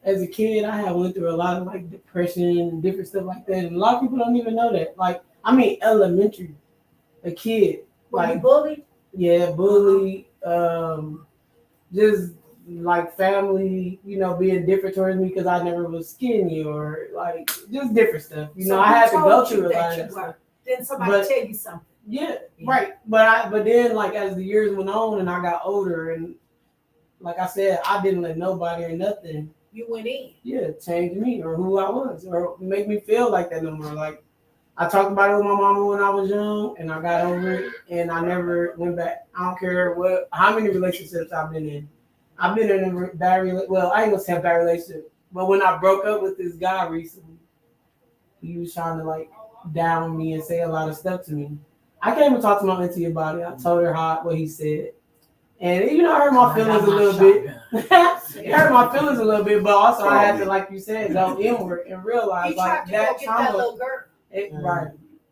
as a kid, I had went through a lot of like depression and different stuff like that. And a lot of people don't even know that. Like, I mean, elementary, a kid. Were you Like, bullied? yeah, bully, just like family, you know, being different towards me because I never was skinny or like just different stuff. You know, So I who had to go told through you a lot that of you that stuff. were? Then somebody But- tell you something. Yeah, right. But then like as the years went on and I got older and like I said, I didn't let nobody or nothing, You went in. change me or who I was or make me feel like that no more. Like I talked about it with my mama when I was young and I got over it and I never went back. I don't care how many relationships I've been in. I've been in a bad well, I ain't gonna say a bad relationship, but when I broke up with this guy recently, he was trying to like down me and say a lot of stuff to me. I can't even talk to my auntie about it. I told her what he said. And you know, I hurt my feelings a little bit. It hurt my feelings a little bit, but also I had to, like you said, go inward and realize He like tried to that go get that trauma. little girl. Right.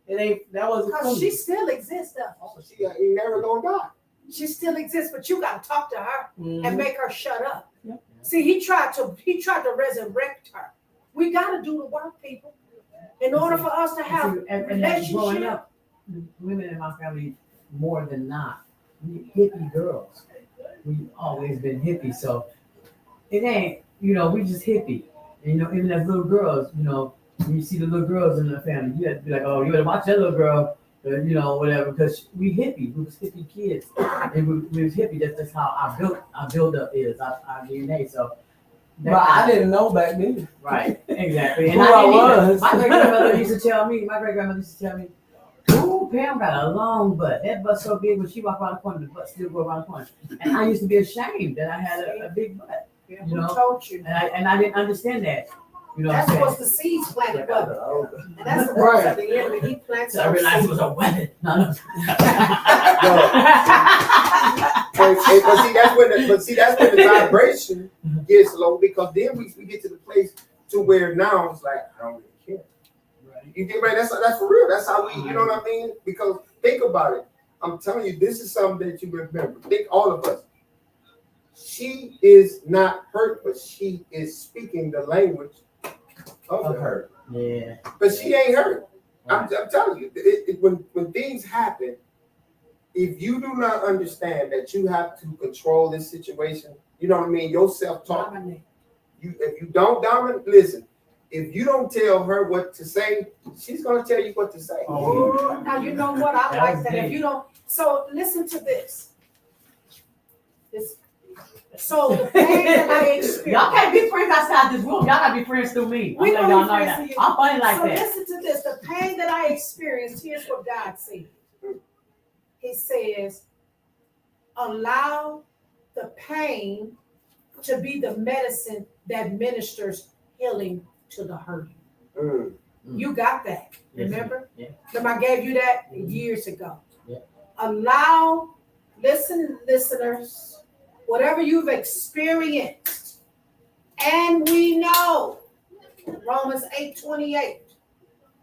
It ain't that wasn't Because for she me. still exists, though. She ain't never gonna die. She still exists, but you gotta talk to her and Mhm. make her shut up. Yep. See, he tried to resurrect her. We gotta do the work, people. In order for us to have And that's growing relationship. up, the women in my family, more than not, we hippie girls. We've always been hippie, so it ain't, you know, we just hippie. And, you know, even as little girls, you know, when you see the little girls in the family, you have to be like, oh, you better watch that little girl, you know, whatever, because we hippie, we was hippie kids. And we was hippie, that's how our build up is, our DNA, so. But I didn't know back then. Right, exactly. And Who I didn't I either. was. My great grandmother used to tell me, ooh, Pam got a long butt. That butt's so big when she walk around the corner, the butt still go around the corner. And I used to be ashamed that I had a big butt. Yeah, You who know? told you? And I didn't understand that. You know what That's I'm what's saying? the seeds planted, brother. And that's the Right. works of the enemy. He plants So I those realized it seeds. was a weapon. No. But see, that's when the vibration gets low because then we get to the place to where now it's like I don't really care. You get right? That's for real. That's how we. You know what I mean? Because think about it. I'm telling you, this is something that you remember. Think all of us. She is not hurt, but she is speaking the language of the hurt. Yeah. But she ain't hurt. I'm telling you, when things happen, if you do not understand that you have to control this situation, you know what I mean? Your self-talk. If you don't dominate, listen. If you don't tell her what to say, she's gonna tell you what to say. Ooh, now you know what I That like was that. If deep. you don't, so listen to this. So the pain that I experienced. Y'all can't be friends outside this room. Y'all gotta be friends through me. We I'm letting gonna y'all be know friends that. through you. I'm funny like So that. listen to this. The pain that I experienced, here's what God said. He says, allow the pain to be the medicine that ministers healing to the hurting. Mm. You got that, Yes, remember? yeah. Remember I gave you that years ago. Yeah. Allow, listeners, whatever you've experienced. And we know, Romans 8:28,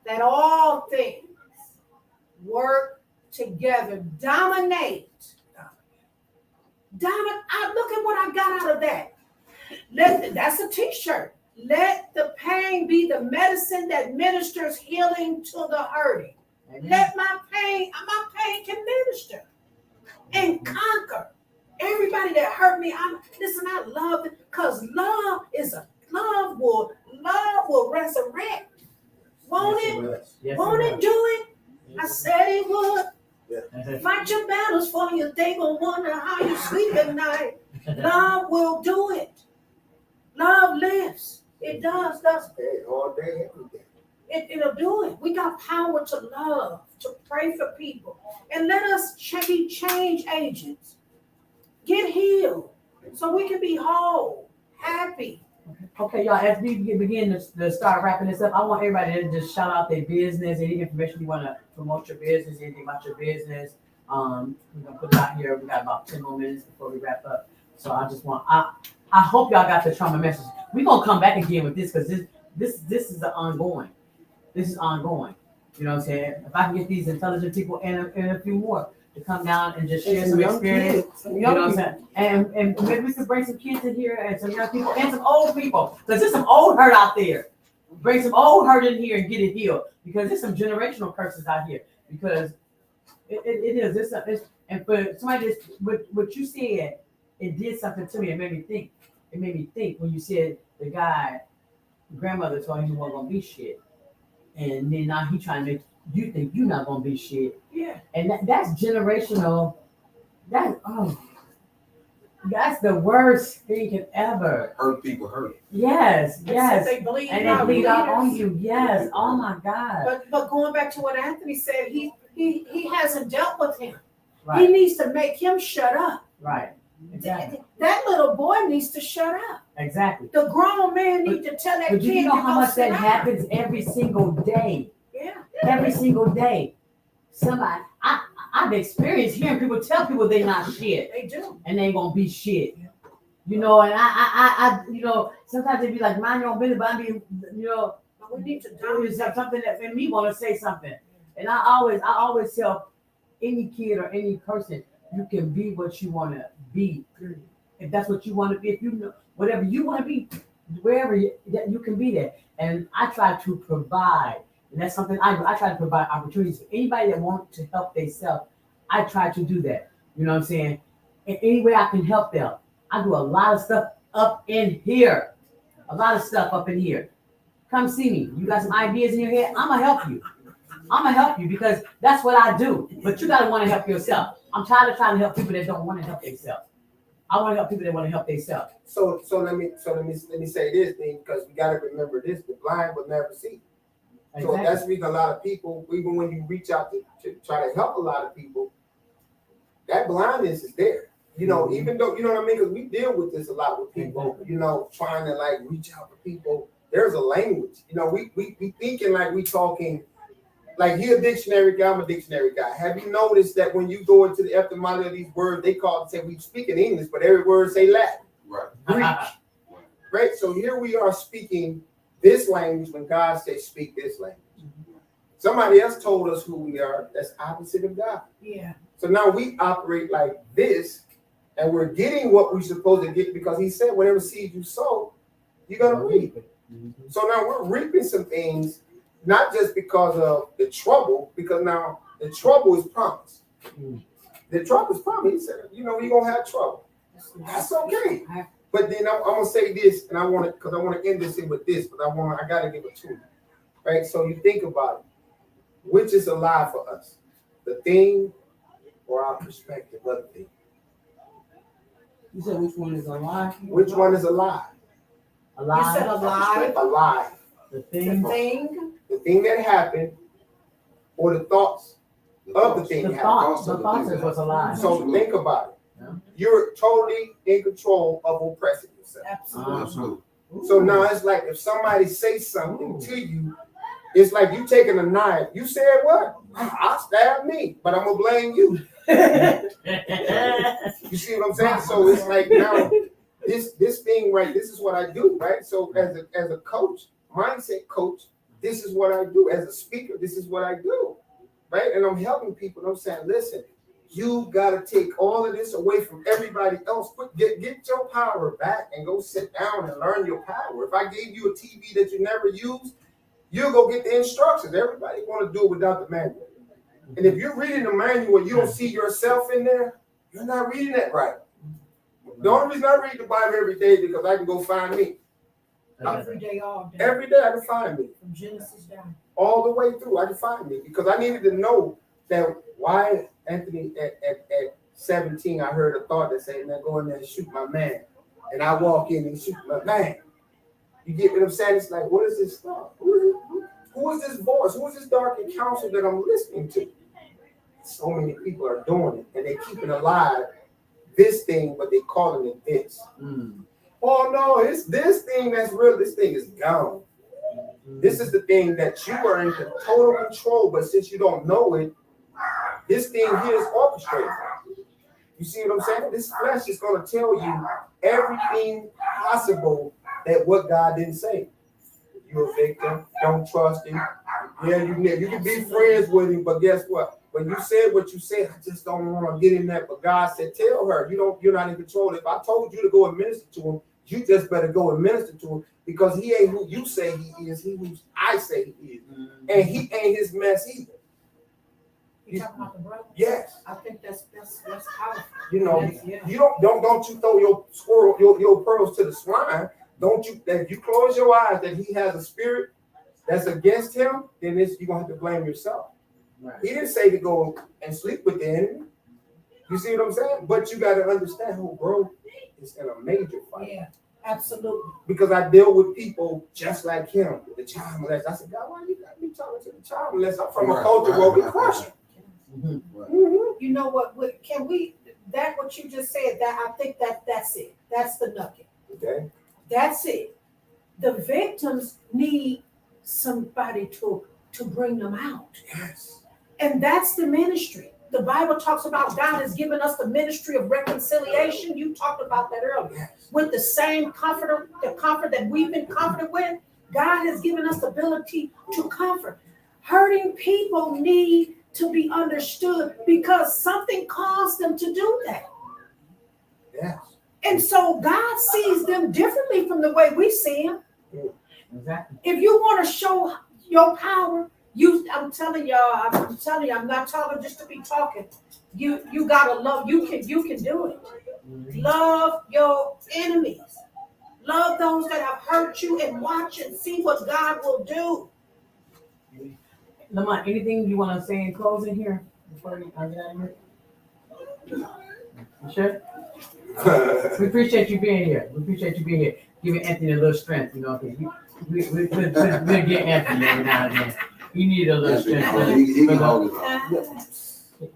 that all things work together, dominate. Look at what I got out of that. That's a t-shirt. Let the pain be the medicine that ministers healing to the hurting. Let my pain can minister and conquer everybody that hurt me. I love it because love will resurrect. Won't it? Yes, Won't it do it? I said it would. it Fight your battles for you. They gonna wonder how you sleep at night. Love will do it. Love lives. It does. Hey, all day, every day. It'll do it. We got power to love, to pray for people, and let us be change agents. Get healed so we can be whole, happy. Okay, y'all, as we begin to start wrapping this up, I want everybody to just shout out their business, any information you want to promote your business, anything about your business. We're gonna put it out here. We got about 10 more minutes before we wrap up. So I hope y'all got the trauma message. We're gonna come back again with this because this is ongoing. This is ongoing. You know what I'm saying? If I can get these intelligent people and a few more to come down and just share some experience, you know what I'm saying? And maybe we could bring some kids in here and some young people and some old people. Because there's some old hurt out there. Bring some old hurt in here and get it healed. Because there's some generational curses out here. Because it is. And for somebody what you said, it did something to me. It made me think. It made me think when you said the grandmother told him he wasn't gonna be shit. And then now he trying to make you think you're not gonna be shit. Yeah. And that's generational. That's the worst thing ever. Hurt people hurt. Yes. They bleed And out they bleed out years. on you. Yes. Oh my God. But going back to what Anthony said, he hasn't dealt with him. He Right. needs to make him shut up. Right. Exactly. That little boy needs to shut up. Exactly. The grown man needs to tell that But kid you know to how go much sit that down. happens every single day. Yeah. Every single day. Somebody, I've experienced hearing people tell people they're not shit They do. and they ain't gonna be shit. You know, and I you know, sometimes they be like, mind your own business, but I mean, you know, But we need to there is dominate. something that made me want to say something. And I always tell any kid or any person, you can be what you want to be. If that's what you want to be, if you know whatever you want to be, wherever that you can be there. And I try to provide, and that's something I do. I try to provide opportunities for anybody that wants to help themselves. I try to do that. You know what I'm saying? In any way I can help them. I do a lot of stuff up in here. A lot of stuff up in here. Come see me. You got some ideas in your head? I'm gonna help you. I'm gonna help you because that's what I do. But you gotta want to help yourself. I'm tired of trying to help people that don't want to help themselves. I want to help people that want to help themselves. So let me say this thing, because we gotta remember this: the blind will never see. So that's the reason a lot of people, even when you reach out to try to help a lot of people, that blindness is there. You know, even though, you know what I mean? Because we deal with this a lot with people, you know, trying to like reach out to people. There's a language, you know, we thinking like we talking, like you're a dictionary guy, I'm a dictionary guy. Have you noticed that when you go into the etymology of these words, they say we speak in English, but every word say Latin, Right. Greek, right? So here we are speaking this language when God says speak this language. Somebody else told us who we are. That's opposite of God. Yeah. So now we operate like this, and we're getting what we're supposed to get because he said, whatever seed you sow, you're going to reap. So now we're reaping some things, not just because of the trouble, because now the trouble is promised. The trouble is promised. He said, you know, you're going to have trouble. That's okay. But then I'm going to say this, and I want to end this in with this, but I got to give it to you. Right? So you think about it. Which is a lie for us? The thing or our perspective of the thing? You said which one is a lie? Which one is a lie? A You lie. said a lie. A lie. The The thing. thing. The thing that happened or the thoughts of the thing The happened. thoughts. The thoughts is what's a lie. So think about it. Yeah. You're totally in control of oppressing yourself. Absolutely. Absolutely. So now it's like if somebody says something to you, it's like you taking a knife. You said what? I stabbed me, but I'm gonna blame you. You see what I'm saying? So it's like now this thing, right? This is what I do, right? So as a coach, mindset coach, this is what I do. As a speaker, this is what I do, right? And I'm helping people. And I'm saying, listen, you gotta take all of this away from everybody else. Get your power back and go sit down and learn your power. If I gave you a TV that you never use, you'll go get the instructions. Everybody want to do it without the manual. And if you're reading the manual, you don't see yourself in there, you're not reading that right. The only reason I read the Bible every day is because I can go find me. Every day, all day. Every day I can find me. From Genesis down. All the way through, I can find me. Because I needed to know that why Anthony at 17, I heard a thought that said, man, go in there and shoot my man. And I walk in and shoot my man. You get what I'm saying? It's like, what is this thought? Who is this voice? Who is this dark counsel that I'm listening to? So many people are doing it, and they're keeping alive this thing, but they're calling it this. Oh no, it's this thing that's real. This thing is gone. This is the thing that you are in total control, but since you don't know it, this thing here is orchestrated. You see what I'm saying? This flesh is going to tell you everything possible that what God didn't say. You're a victim. Don't trust him. Yeah, you can be friends with him, but guess what? When you said what you said, I just don't want to get in that. But God said, tell her you're not in control. If I told you to go and minister to him, you just better go and minister to him because he ain't who you say he is. He who I say he is, and he ain't his mess either. You talking about the brother? Yes. I think that's powerful. You know, Yeah. you don't you throw your pearls to the swine. Don't you? If you close your eyes that he has a spirit that's against him, then you're gonna have to blame yourself. Right. He didn't say to go and sleep with the enemy. You see what I'm saying? But you got to understand who bro is in a major fight. Yeah, absolutely. Because I deal with people just like him, the child molester. I said, God, why you got me talking to the child molester? I'm from a culture where we crush him. You know what? Can we? That what you just said? That I think that's it. That's the nugget. Okay. That's it. The victims need somebody to bring them out. Yes. And that's the ministry. The Bible talks about God has given us the ministry of reconciliation. You talked about that earlier. Yes. With the same comforter, the comfort that we've been comforted with, God has given us the ability to comfort. Hurting people need to be understood because something caused them to do that. Yes. And so God sees them differently from the way we see them. Exactly. If you want to show your power, I'm telling y'all, I'm not talking just to be talking. You gotta love. You can do it. Love your enemies. Love those that have hurt you, and watch and see what God will do. Lamont, anything you want to say in closing here before you get out of here? You sure? We appreciate you being here. Giving Anthony a little strength, because we'll get Anthony every now and then. He need a little strength. He can hold it on.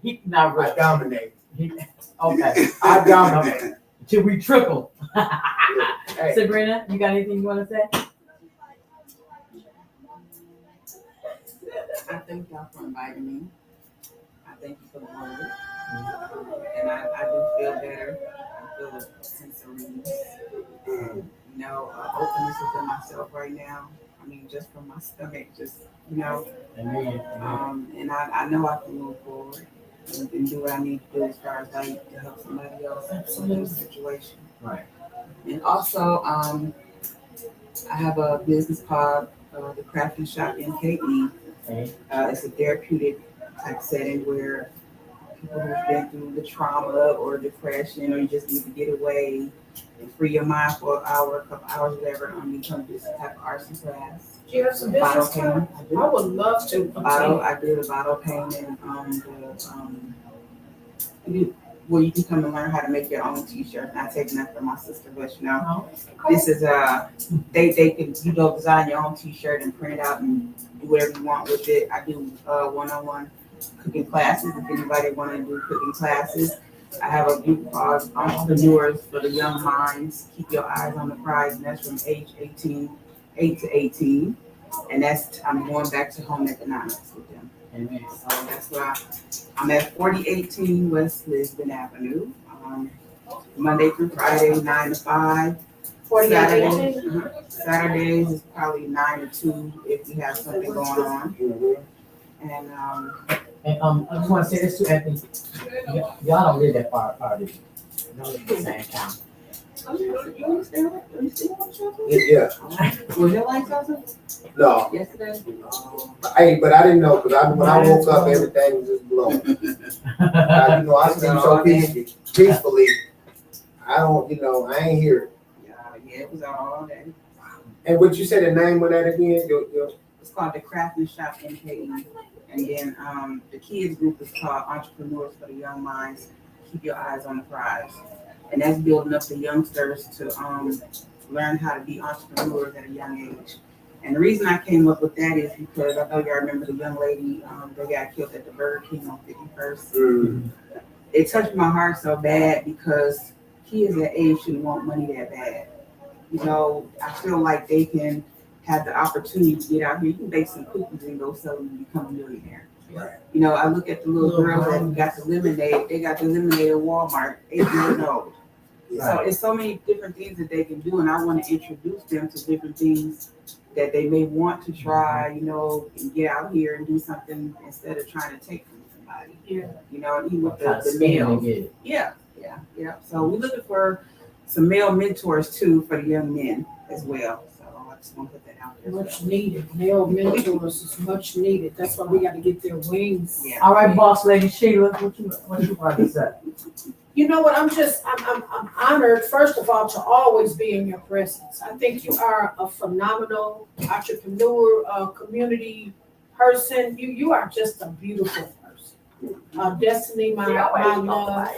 He not I right. dominate. Okay. I dominate. Till we triple. Hey. Sabrina, you got anything you want to say? I thank y'all for inviting me. I thank you for the word. And I do feel better. I feel a sense of release. Openness within myself right now. I mean, just from my stomach, Amen. And I know I can move forward and do what I need to do as far as to help somebody else in this situation. Right. And also, I have a business called the Crafting Shop NKE. Okay. It's a therapeutic type setting where people who've been through the trauma or depression, or you just need to get away and free your mind for an hour, a couple hours, whatever. You come to this type of arts and crafts. Do you have some business card? I would love to. I did a bottle painting. Well, you can come and learn how to make your own T-shirt. Not taking that from my sister, but this is they can design your own T-shirt and print it out and do whatever you want with it. I do one-on-one cooking classes. If anybody want to do cooking classes, I have a group called Entrepreneurs for the Young Minds. Keep your eyes on the prize, and that's from age 8 to 18. And I'm going back to home economics with them. Amen. So that's why I'm at 4018 West Lisbon Avenue. Monday through Friday, 9 to 5. 4818. Saturdays is probably 9 to 2 if we have something going on. And And I just want to say this too, Anthony. Y'all don't live that far apart, do you? Y'all live in the same town. you understand what I'm saying? Yeah, Was your lights out no, yesterday? hey, but I didn't know, cause when I woke up, everything was just blowing. I sleep so peacefully. I don't, I ain't hear it. Yeah, it was out all day. And what you said the name of that again? It's called the Crafting Shop MKE. And then the kids group is called Entrepreneurs for the Young Minds. Keep your eyes on the prize. And that's building up the youngsters to learn how to be entrepreneurs at a young age. And the reason I came up with that is because I know y'all remember the young lady that got killed at the Burger King on 51st. It touched my heart so bad because kids that age shouldn't want money that bad. I feel like they can have the opportunity to get out here. You can bake some cookies and go sell them and become a millionaire. Right. I look at the little girls that got the lemonade. They got the lemonade at Walmart, 8 years old. So it's so many different things that they can do, and I want to introduce them to different things that they may want to try, and get out here and do something instead of trying to take from somebody. And even with the meal. Yeah. So we're looking for some male mentors too for the young men as well. So I just want to put that out there. Much needed. Male mentors is much needed. That's why we got to get their wings. Yeah. All right, boss lady Sheila, what you want to say? You know what? I'm honored, first of all, to always be in your presence. I think you are a phenomenal entrepreneur, community person. You are just a beautiful person. Destiny, my love. I love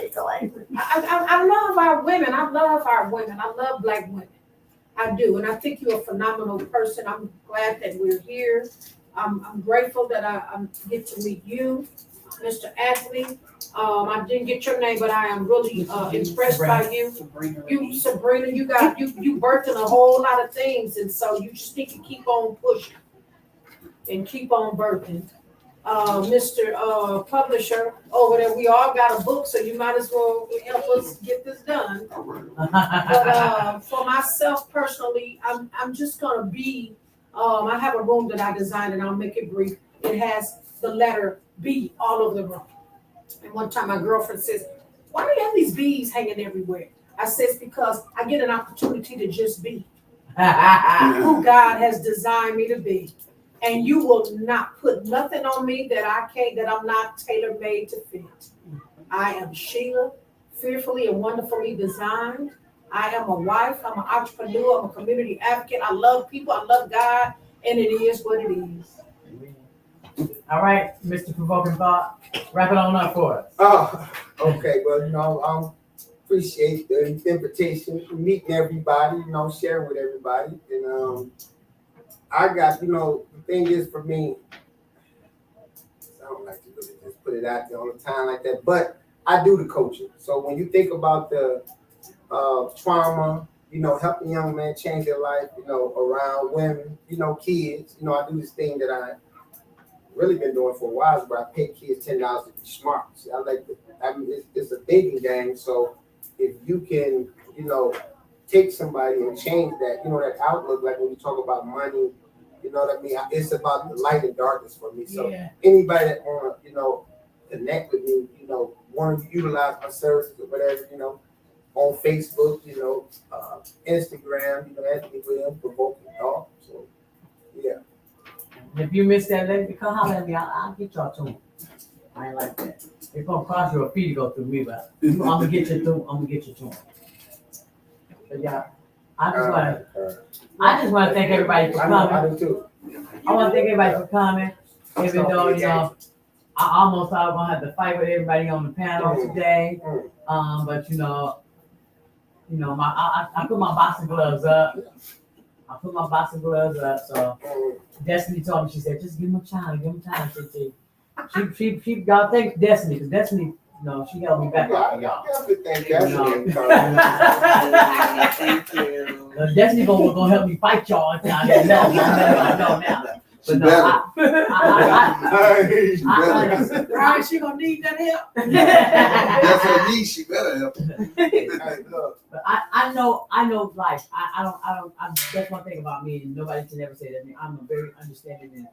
our women. I love Black women. I do. And I think you're a phenomenal person. I'm glad that we're here. I'm grateful that I get to meet you, Mr. Anthony. I didn't get your name, but I am really impressed by you. Sabrina, you birthing a whole lot of things, and so you just need to keep on pushing and keep on birthing. Mr. Publisher over there, we all got a book, so you might as well help us get this done. But for myself personally, I'm just gonna be. I have a room that I designed, and I'll make it brief. It has the letter B all over the room. And one time my girlfriend says, "Why do you have these bees hanging everywhere?" I says, "Because I get an opportunity to just be who God has designed me to be. And you will not put nothing on me that I'm not tailor-made to fit. I am Sheila, fearfully and wonderfully designed. I am a wife, I'm an entrepreneur, I'm a community advocate. I love people, I love God, and it is what it is." All right, Mr. Provoking Thought, wrap it on up for us. Oh, okay. Well, I appreciate the invitation, meeting everybody, sharing with everybody. And I got, the thing is for me, I don't like to really just put it out there all the time like that, but I do the coaching. So when you think about the trauma, helping young men change their life, around women, kids, I do this thing that I really been doing for a while, where I pay kids $10 to be smart. See, it's a thinking game. So if you can, take somebody and change that, that outlook, like when you talk about money, it's about the light and darkness for me. So anybody that wanna, connect with me, want to utilize my services or whatever, on Facebook, Instagram, Anthony Williams, Provoking Thought. So yeah. If you miss that, let me come holler at me. I'll get y'all to him. I ain't like that. It's gonna cost you a fee to go through me, but I'm gonna get you to him. But yeah, I just want to thank everybody for coming. I do too. I want to thank everybody for coming, even though I almost thought I was gonna have to fight with everybody on the panel today. But I put my boxing gloves up. So Destiny told me, she said, "Just give him time, She y'all thank Destiny, because Destiny, she held me back off of y'all. Thank Destiny. Thank you. Destiny gonna help me fight y'all. No, now. She But no, better. She better. Right, she gonna need that help. That's her niece. She better help. Hey, look, But I know life. That's one thing about me, and nobody can ever say that to me. I'm a very understanding, and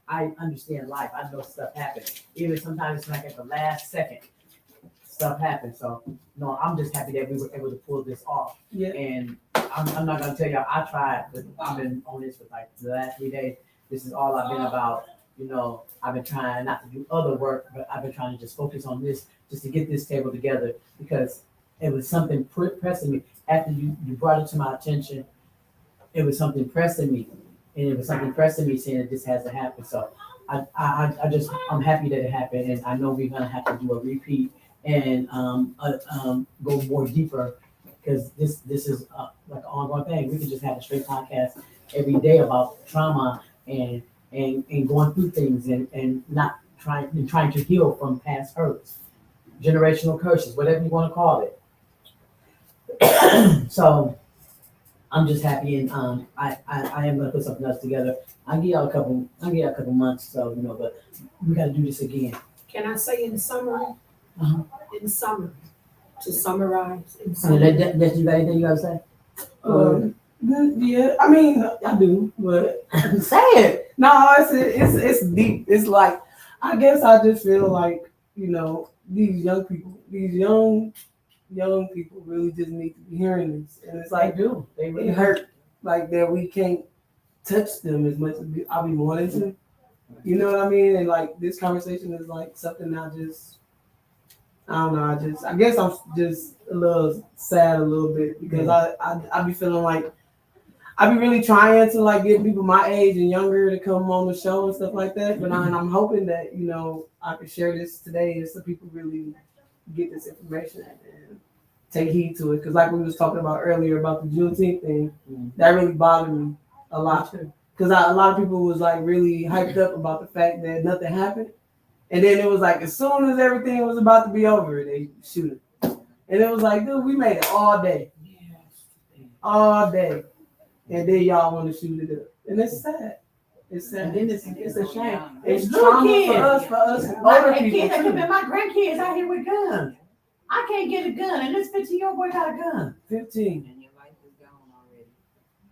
I understand life. I know stuff happens. Even sometimes it's like at the last second, stuff happens. So no, I'm just happy that we were able to pull this off. Yeah. And I'm not gonna tell y'all I tried, but I've been on this for like the last 3 days. This is all I've been about. You know, I've been trying not to do other work, but I've been trying to just focus on this, just to get this table together, because it was something pressing me. After you brought it to my attention, it was something pressing me, and it was something pressing me saying that this has to happen. So I'm happy that it happened, and I know we're gonna have to do a repeat and go more deeper, because this is like an ongoing thing. We could just have a straight podcast every day about trauma and going through things and not trying to heal from past hurts, generational curses, whatever you want to call it. So I'm just happy, and I am gonna put something else together. I'll give y'all a couple months, so you know, but we gotta do this again. Can I say in summary? Uh-huh. In summary, to summarize, in And summary. that you got anything you gotta say? Yeah, I mean, I do, but Say it. no, it's deep. It's like, I guess I just feel like, you know, these young people really just need to be hearing this, and it's like, do. They it hurt like that we can't touch them as much as I be wanting to. You know what I mean? And like this conversation is like something I don't know. I guess I'm just a little sad a little bit, because I be feeling like I be really trying to like get people my age and younger to come on the show and stuff like that. But I'm hoping that, you know, I can share this today so people really get this information and take heed to it. Because like we was talking about earlier about the Juneteenth thing, that really bothered me a lot. Because a lot of people was like really hyped up about the fact that nothing happened. And then it was like, as soon as everything was about to be over, they shoot it. And it was like, dude, we made it all day. All day. And then y'all want to shoot it up. And it's sad. It's sad. And then it's a shame. It's little trauma kids. for us older My people kids, too. my grandkids out here with guns. I can't get a gun, and this 15-year-old boy got a gun. 15. And your life is gone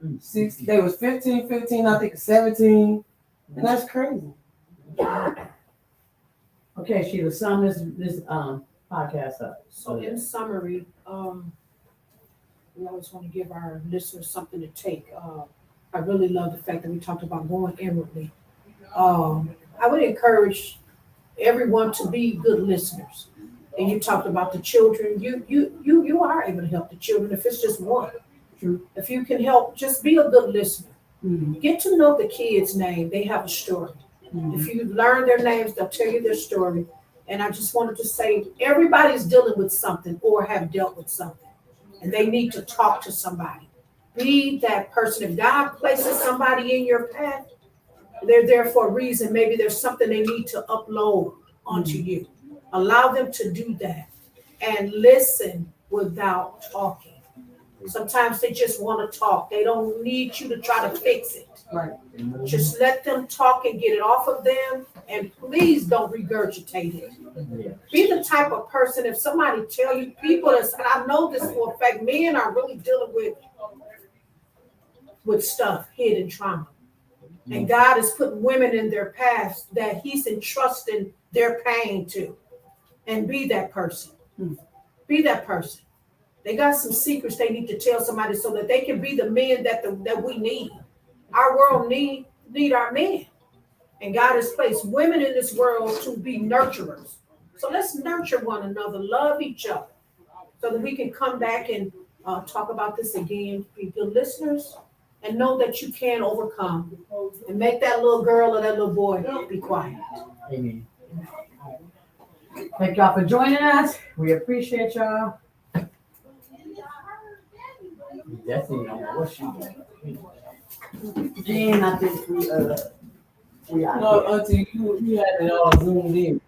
already. 6, they was 15, I think 17. And that's crazy. Okay, Sheila, sum this podcast up. So in summary, we always want to give our listeners something to take. I really love the fact that we talked about going inwardly. I would encourage everyone to be good listeners. And you talked about the children. You are able to help the children if it's just one. True. If you can help, just be a good listener. Mm-hmm. Get to know the kids' name. They have a story. Mm-hmm. If you learn their names, they'll tell you their story. And I just wanted to say, everybody's dealing with something or have dealt with something. And they need to talk to somebody. Be that person. If God places somebody in your path, they're there for a reason. Maybe there's something they need to upload onto you. Allow them to do that. And listen without talking. Sometimes they just want to talk. They don't need you to try to fix it. Right. Just let them talk and get it off of them. And please don't regurgitate it. Yeah. Be the type of person, if somebody tell you, people that's, and I know this for a fact, men are really dealing with stuff, hidden trauma. And God is putting women in their paths that he's entrusting their pain to. And be that person. Be that person. They got some secrets they need to tell somebody so that they can be the men that we need. Our world need our men. And God has placed women in this world to be nurturers. So let's nurture one another, love each other, so that we can come back and talk about this again. Be good listeners and know that you can overcome. And make that little girl or that little boy be quiet. Amen. Thank y'all for joining us. We appreciate y'all. Definitely don't know what she doing. And I think we No, until you had it all zoomed in.